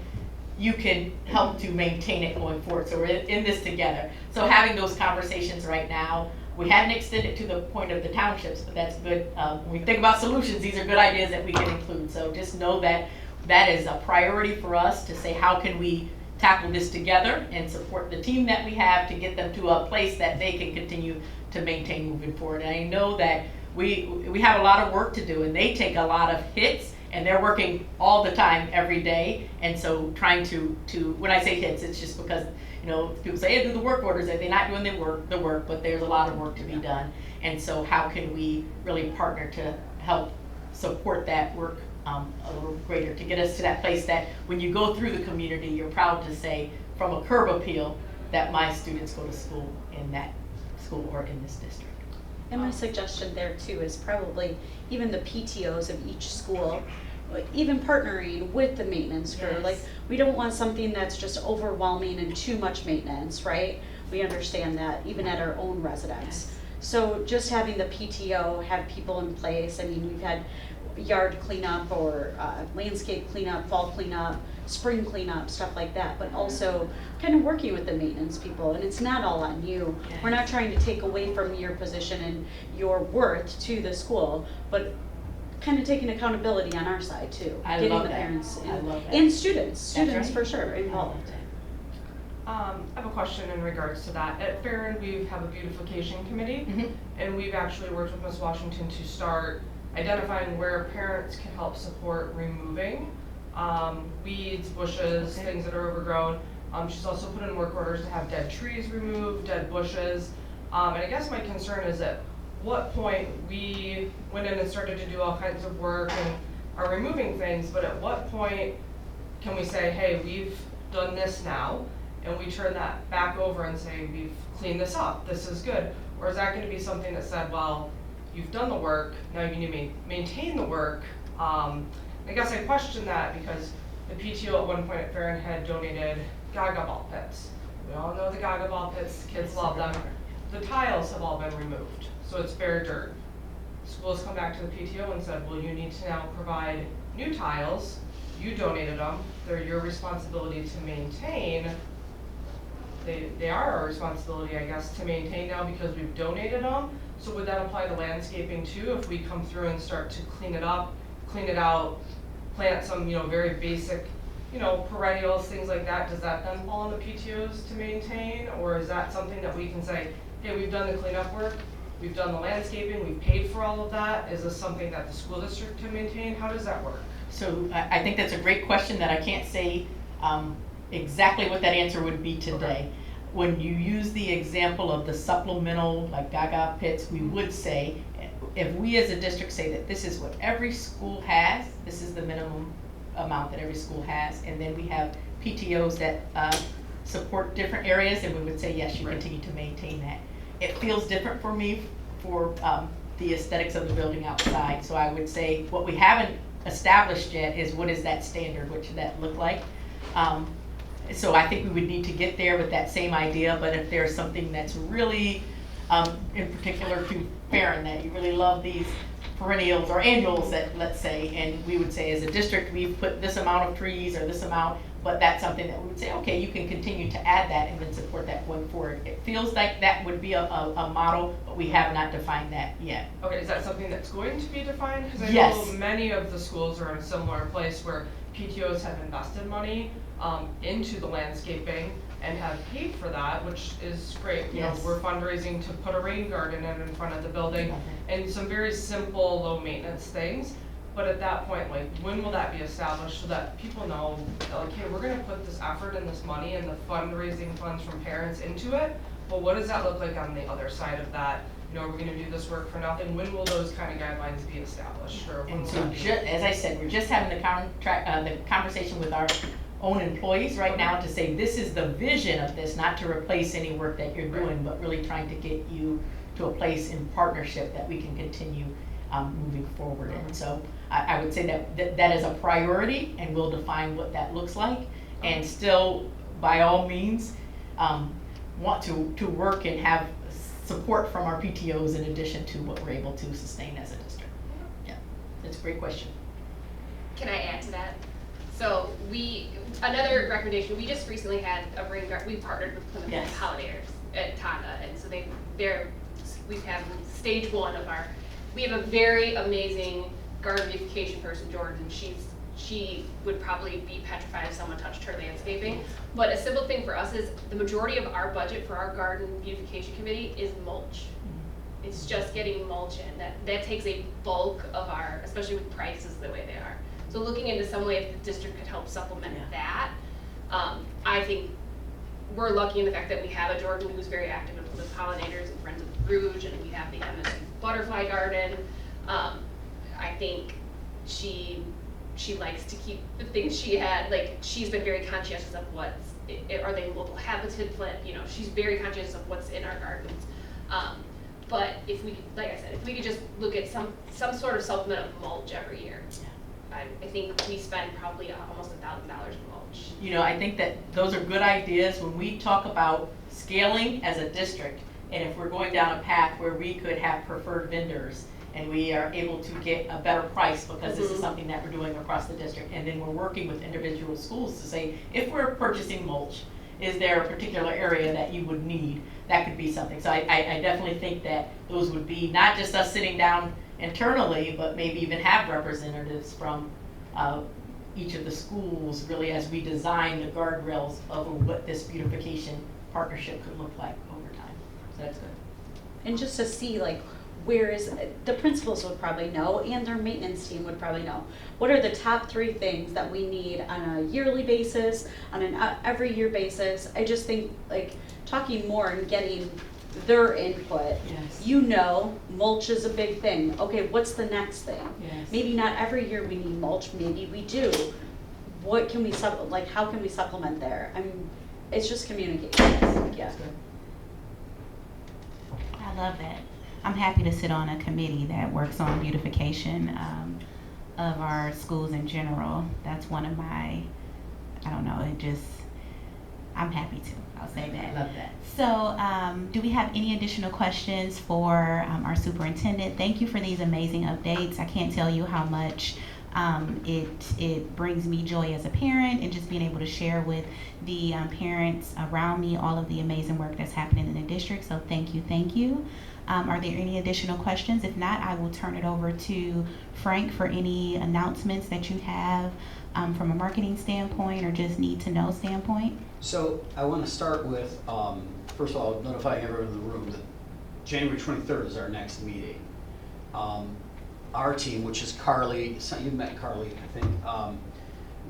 you can help to maintain it going forward. So we're in this together. So having those conversations right now, we hadn't extended to the point of the townships, but that's good. When we think about solutions, these are good ideas that we can include. So just know that that is a priority for us to say, how can we tackle this together and support the team that we have to get them to a place that they can continue to maintain moving forward. And I know that we have a lot of work to do, and they take a lot of hits, and they're working all the time, every day. And so trying to when I say hits, it's just because, you know, people say, hey, do the work orders, they're not doing the work, but there's a lot of work to be done. And so how can we really partner to help support that work a little greater, to get us to that place that when you go through the community, you're proud to say, from a curb appeal, that my students go to school in that school or in this district. And my suggestion there too is probably even the PTOs of each school, even partnering with the maintenance crew. Yes. Like, we don't want something that's just overwhelming and too much maintenance, right? We understand that even at our own residence. Yes. So just having the PTO have people in place. I mean, we've had yard cleanup or landscape cleanup, fall cleanup, spring cleanup, stuff like that, but also kind of working with the maintenance people. And it's not all on you. Yes. We're not trying to take away from your position and your worth to the school, but kind of taking accountability on our side too. I Getting love the that. parents I love that. and students right. for sure involved. I have a question in regards to that. At Farron, we have a beautification committee, and we've actually worked with Ms. Washington to start identifying where parents can help support removing weeds, bushes, things that are overgrown. She's also put in work orders to have dead trees removed, dead bushes. And I guess my concern is at what point we went in and started to do all kinds of work and are removing things, but at what point can we say, hey, we've done this now, and we turn that back over and say, we've cleaned this up, this is good? Or is that going to be something that said, well, you've done the work, now you need to maintain the work? I guess I question that because the PTO at one point at Farron had donated Gaga ball pits. We all know the Gaga ball pits, kids love them. The tiles have all been removed, so it's bare dirt. Schools come back to the PTO and said, well, you need to now provide new tiles. You donated them, they're your responsibility to maintain. They are our responsibility, I guess, to maintain now because we've donated them. So would that apply to landscaping too, if we come through and start to clean it up, clean it out, plant some, very basic you know, perennials, things like that, does that then fall on the PTOs to maintain? Or is that something that we can say, hey, we've done the cleanup work, we've done the landscaping, we've paid for all of that? Is this something that the school district can maintain? How does that work? So I think that's a great question that I can't say exactly what that answer would be today. Okay. When you use the example of the supplemental, like Gaga pits, we would say, if we as a district say that this is what every school has, this is the minimum amount that every school has, and then we have PTOs that support different areas, and we would say, yes, you continue to maintain that. It feels different for me for the aesthetics of the building outside, so I would say what we haven't established yet is what is that standard, what should that look like? So I think we would need to get there with that same idea, but if there's something that's really, in particular to Farron, that you really love these perennials or annuals that, let's say, and we would say as a district, we've put this amount of trees or this amount, but that's something that we would say, okay, you can continue to add that and then support that going forward. It feels like that would be a model, but we have not defined that yet. Okay, is that something that's going to be defined? Because I Yes. know many of the schools are in a similar place where PTOs have invested money into the landscaping and have paid for that, which is great. You know, we're fundraising to put a rain garden in front of the building and some very simple, low maintenance things. But at that point, like, when will that be established so that people know, like, hey, we're gonna put this effort and this money and the fundraising funds from parents into it, but what does that look like on the other side of that? You know, are we gonna do this work for nothing? When will those kind of guidelines be established? Or when And will so, that be? as I said, we're just having the conversation with our own employees right now to say this is the vision of this, not to replace any work that you're doing, but really trying to get you to a place in partnership that we can continue moving forward. And so I would say that is a priority, and we'll define what that looks like, and still, by all means, want to work and have support from our PTOs in addition to what we're able to sustain as a district. Yeah, that's a great question. Can I add to that? So another recommendation, we just recently had a rain garden, we partnered with Plymouth Pollinators at Tonga, and so we've had stage one of we have a very amazing garden beautification person, Jordan. She would probably be petrified if someone touched her landscaping. But a simple thing for us is the majority of our budget for our garden beautification committee is mulch. It's just getting mulch in. That takes a bulk of especially with prices the way they are. So looking into some way if the district could help supplement that, I think we're lucky in the fact that we have a Jordan who's very active in the pollinators and Friends of the Rouge, and we have the MSU butterfly garden. I think she likes to keep the things she had, like she's been very conscientious of are they local habitat plant, you know, she's very conscious of what's in our gardens. But if we, like I said, if we could just look at some sort of supplement of mulch every year, I think we spend probably almost $1,000 in mulch. You know, I think that those are good ideas when we talk about scaling as a district, and if we're going down a path where we could have preferred vendors and we are able to get a better price because this is something that we're doing across the district, and then we're working with individual schools to say, if we're purchasing mulch, is there a particular area that you would need? That could be something. So I definitely think that those would be not just us sitting down internally, but maybe even have representatives from each of the schools, really, as we design the guardrails of what this beautification partnership could look like over time. So that's good. And just to see, like, the principals would probably know, and their maintenance team would probably know, what are the top 3 things that we need on a yearly basis, on an every year basis. I just think, like, talking more and getting their input. You know, mulch is a big thing. Okay, what's the next thing? Maybe not every year we need mulch, maybe we do. What can we how can we supplement there? I mean, it's just communication. Yeah. I love that. I'm happy to sit on a committee that works on beautification of our schools in general. That's one of my, I'm happy to. I'll say that. I love that. So, do we have any additional questions for our superintendent? Thank you for these amazing updates. I can't tell you how much It brings me joy as a parent, and just being able to share with the parents around me all of the amazing work that's happening in the district. So thank you, thank you. Are there any additional questions? If not, I will turn it over to Frank for any announcements that you have from a marketing standpoint or just need to know standpoint. So I want to start with, first of all, notifying everyone in the room that January 23rd is our next meeting. Our team, which is Carly, so you've met Carly, I think,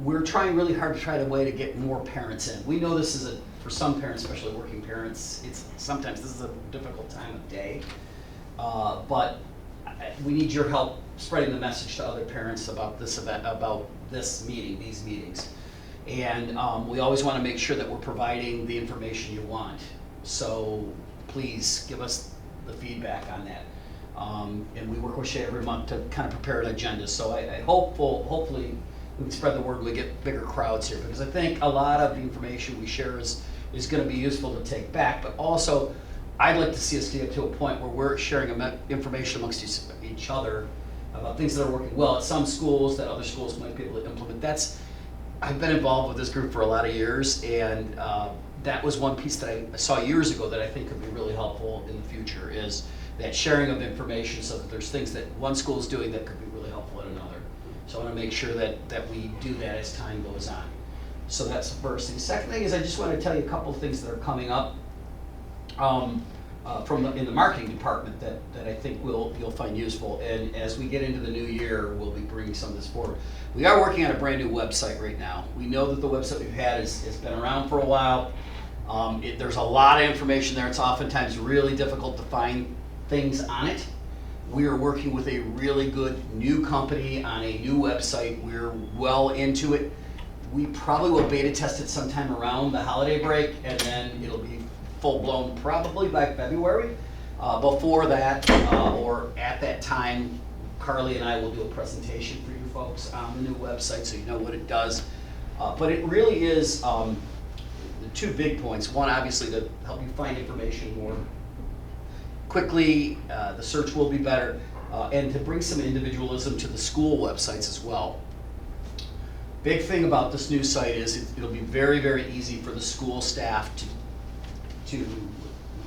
we're trying really hard to try a way to get more parents in. We know this is for some parents, especially working parents, sometimes this is a difficult time of day, but we need your help spreading the message to other parents about this event, about this meeting, these meetings. And we always want to make sure that we're providing the information you want. So please give us the feedback on that. And we work with Shay every month to kind of prepare an agenda. So hopefully we can spread the word and we get bigger crowds here, because I think a lot of the information we share is going to be useful to take back. But also, I'd like to see us get to a point where we're sharing information amongst each other about things that are working well at some schools that other schools might be able to implement. I've been involved with this group for a lot of years, and that was one piece that I saw years ago that I think could be really helpful in the future, is that sharing of information, so that there's things that one school is doing that could be really helpful at another. So I want to make sure that we do that as time goes on. So that's the first thing. Second thing is I just want to tell you a couple of things that are coming up in the marketing department that I think you'll find useful. And as we get into the new year, we'll be bringing some of this forward. We are working on a brand new website right now. We know that the website we've had has been around for a while. There's a lot of information there. It's oftentimes really difficult to find things on it. We are working with a really good new company on a new website. We're well into it. We probably will beta test it sometime around the holiday break, and then it'll be full-blown probably by February. Before that, or at that time, Carly and I will do a presentation for you folks on the new website so you know what it does. But it really is the two big points. One, obviously, to help you find information more quickly, the search will be better, and to bring some individualism to the school websites as well. Big thing about this new site is it'll be very, very easy for the school staff to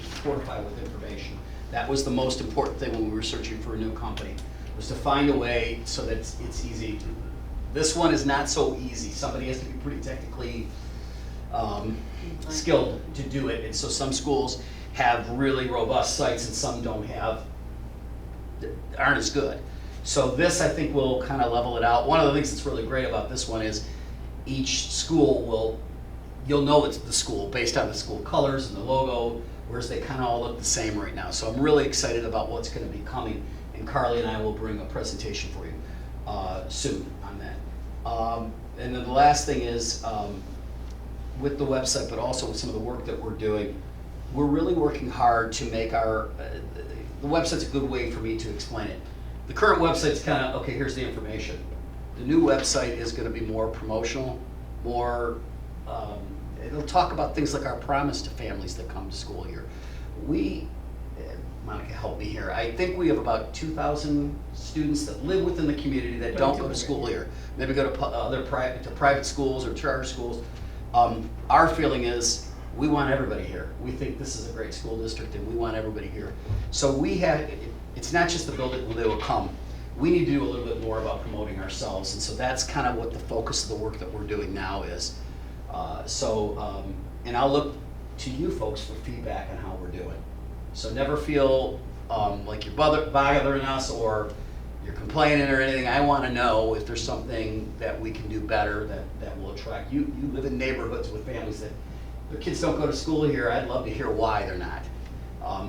fortify with information. That was the most important thing when we were searching for a new company, was to find a way so that it's easy. This one is not so easy. Somebody has to be pretty technically skilled to do it, and so some schools have really robust sites and some aren't as good. So this, I think, will kind of level it out. One of the things that's really great about this one is each school you'll know it's the school based on the school colors and the logo, whereas they kind of all look the same right now. So I'm really excited about what's going to be coming, and Carly and I will bring a presentation for you soon on that. And then the last thing is, with the website, but also with some of the work that we're doing, we're really working hard to make the website's a good way for me to explain it. The current website's kind of, okay, here's the information. The new website is going to be more promotional, more, it'll talk about things like our promise to families that come to school here. Monica, help me here. I think we have about 2,000 students that live within the community that don't go to school here. Maybe go to private schools or charter schools. Our feeling is we want everybody here. We think this is a great school district and we want everybody here. So it's not just the building where they will come. We need to do a little bit more about promoting ourselves, and so that's kind of what the focus of the work that we're doing now is. And I'll look to you folks for feedback on how we're doing. So never feel like you're bothering us or you're complaining or anything. I want to know if there's something that we can do better that will attract you. You live in neighborhoods with families that their kids don't go to school here. I'd love to hear why they're not.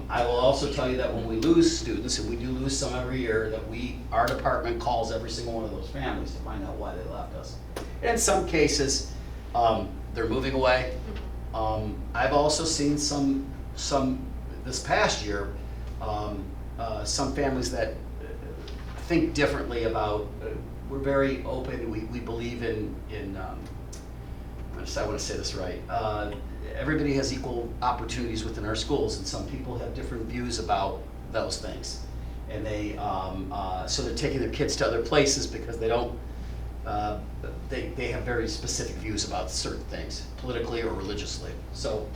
I will also tell you that when we lose students, and we do lose some every year, that our department calls every single one of those families to find out why they left us. And in some cases, they're moving away. I've also seen some this past year, some families that think differently about, we're very open, we believe in I want to say this right, everybody has equal opportunities within our schools, and some people have different views about those things. And so they're taking their kids to other places because they don't they have very specific views about certain things, politically or religiously. So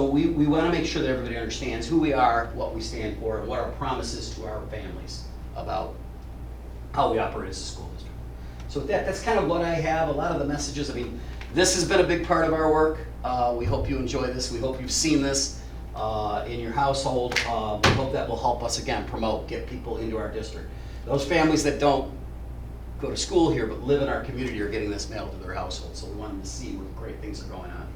we want to make sure that everybody understands who we are, what we stand for, and what our promise is to our families about how we operate as a school district. So with that, that's kind of what I have, a lot of the messages. I mean, this has been a big part of our work. We hope you enjoy this. We hope you've seen this in your household. We hope that will help us, again, promote, get people into our district. Those families that don't go to school here but live in our community are getting this mailed to their household. So we want them to see what great things are going on.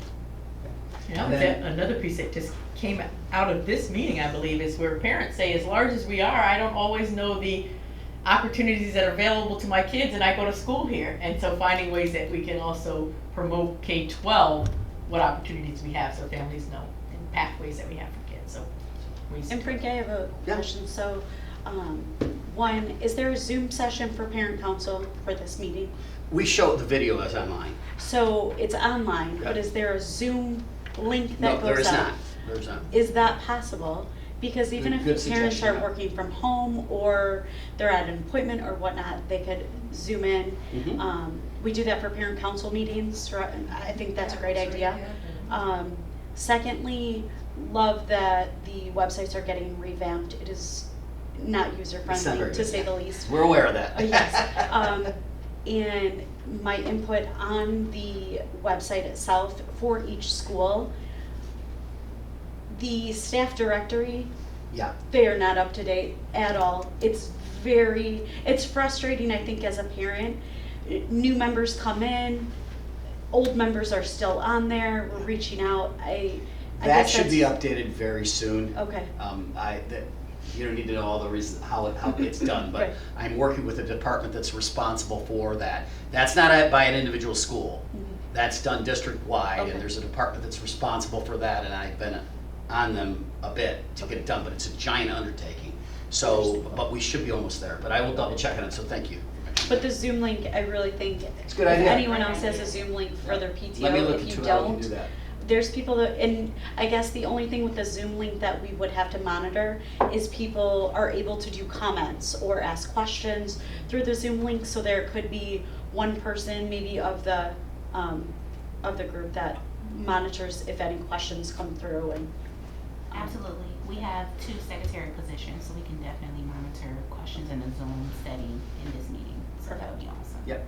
Yeah, another piece that just came out of this meeting, I believe, is where parents say, as large as we are, I don't always know the opportunities that are available to my kids, and I go to school here. And so finding ways that we can also promote K-12, what opportunities we have so families know, and pathways that we have for kids. So, and Frank, I have a question. So, one, is there a Zoom session for parent council for this meeting? We show the video as online. So it's online, but is there a Zoom link that goes out? No, there is not. There is not. Is that possible? Because even if the parents are working from home or they're at an appointment or whatnot, they could Zoom in. We do that for parent council meetings. I think that's a great idea. Secondly, love that the websites are getting revamped. It is not user friendly, to say the least. We're aware of that. Yes. And my input on the website itself for each school, the staff directory, they are not up to date at all. It's frustrating, I think, as a parent. New members come in, old members are still on there, we're reaching out. That should be updated very soon. Okay. You don't need to know all the reasons how it gets done, but I'm working with a department that's responsible for that. That's not by an individual school. That's done district-wide, and there's a department that's responsible for that, and I've been on them a bit to get it done, but it's a giant undertaking. So, but we should be almost there, but I will double check on it, so thank you. But the Zoom link, I really think, it's a good idea. If anyone else has a Zoom link for their PTO, Let me look if you into how we can don't, do that. there's people that, and I guess the only thing with the Zoom link that we would have to monitor is people are able to do comments or ask questions through the Zoom link, so there could be one person maybe of the group that monitors if any questions come through. And absolutely, we have 2 secretary positions, so we can definitely monitor questions in the Zoom setting in this meeting. So that would be awesome. Yep.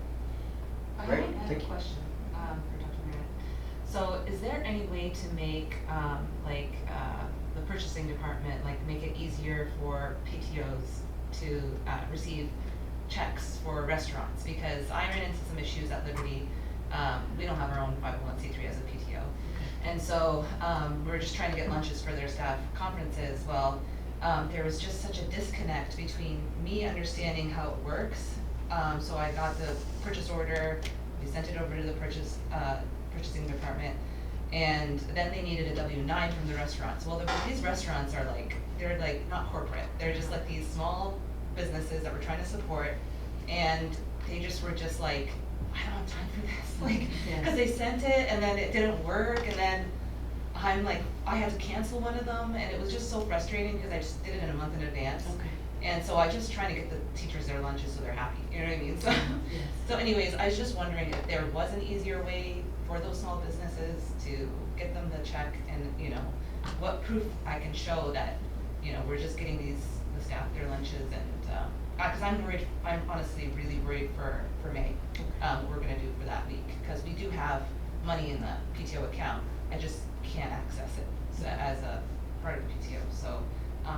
Great. I have a question for Dr. Merritt. So is there any way to make the purchasing department, make it easier for PTOs to receive checks for restaurants? Because I ran into some issues at Liberty. We don't have our own 501c3 as a PTO. And so we're just trying to get lunches for their staff conferences. Well, there was just such a disconnect between me understanding how it works. So I got the purchase order, we sent it over to the purchasing department, and then they needed a W-9 from the restaurants. Well, these restaurants are they're not corporate. They're just these small businesses that we're trying to support, and they just were just I don't have time for this. Because they sent it and then it didn't work, and then I had to cancel one of them, and it was just so frustrating because I just did it in a month in advance. And so I just trying to get the teachers their lunches so they're happy, you know what I mean? So, so anyways, I was just wondering if there was an easier way for those small businesses to get them the check, and what proof I can show that we're just getting the staff their lunches, and because I'm worried, I'm honestly really worried for May. What we're gonna do for that week, because we do have money in the PTO account. I just can't access it as a part of the PTO. So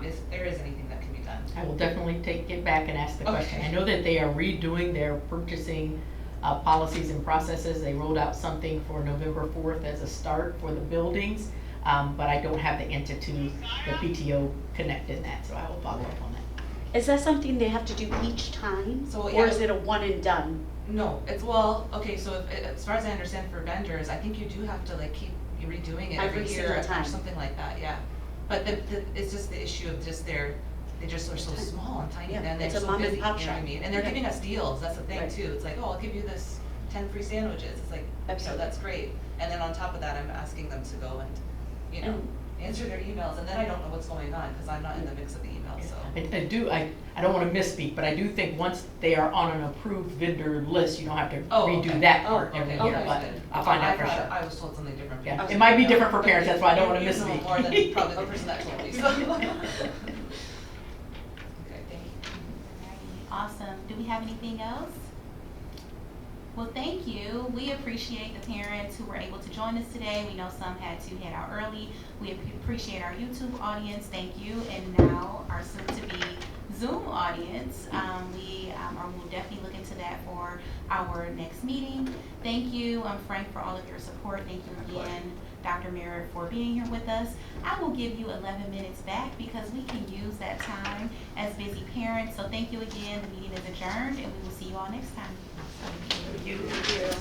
if there is anything that can be done. I will definitely take it back and ask the question. I know that they are redoing their purchasing policies and processes. They rolled out something for November 4th as a start for the buildings, but I don't have the answer to the PTO connect in that, so I will follow up on that. is that something they have to do each time, or is it a one and done? No, it's so as far as I understand for vendors, I think you do have to keep redoing it every year or something like that, yeah. But it's just the issue of they just are so small and tiny, and they're so busy, you know what I mean? And they're giving us deals, that's the thing too. It's I'll give you this 10 free sandwiches. It's that's great. And then on top of that, I'm asking them to go and, answer their emails, and then I don't know what's going on, because I'm not in the mix of the emails, so. I don't want to misspeak, but I do think once they are on an approved vendor list, you don't have to Oh, redo okay. that part Oh, every okay, year, okay, but good. I'll find out for I thought sure. I was told something different. Yeah, Okay. it might be different for parents, that's why I don't want to You know misspeak. more than probably the person that told me, so. Okay, thank you. Alrighty, awesome. Do we have anything else? Well, thank you. We appreciate the parents who were able to join us today. We know some had to head out early. We appreciate our YouTube audience. Thank you. And now our soon-to-be Zoom audience. We'll definitely look into that for our next meeting. Thank you, Frank, for all of your support. Thank you again, Dr. Merritt, for being here with us. I will give you 11 minutes back because we can use that time as busy parents. So thank you again. The meeting is adjourned, and we will see you all next time. Thank you.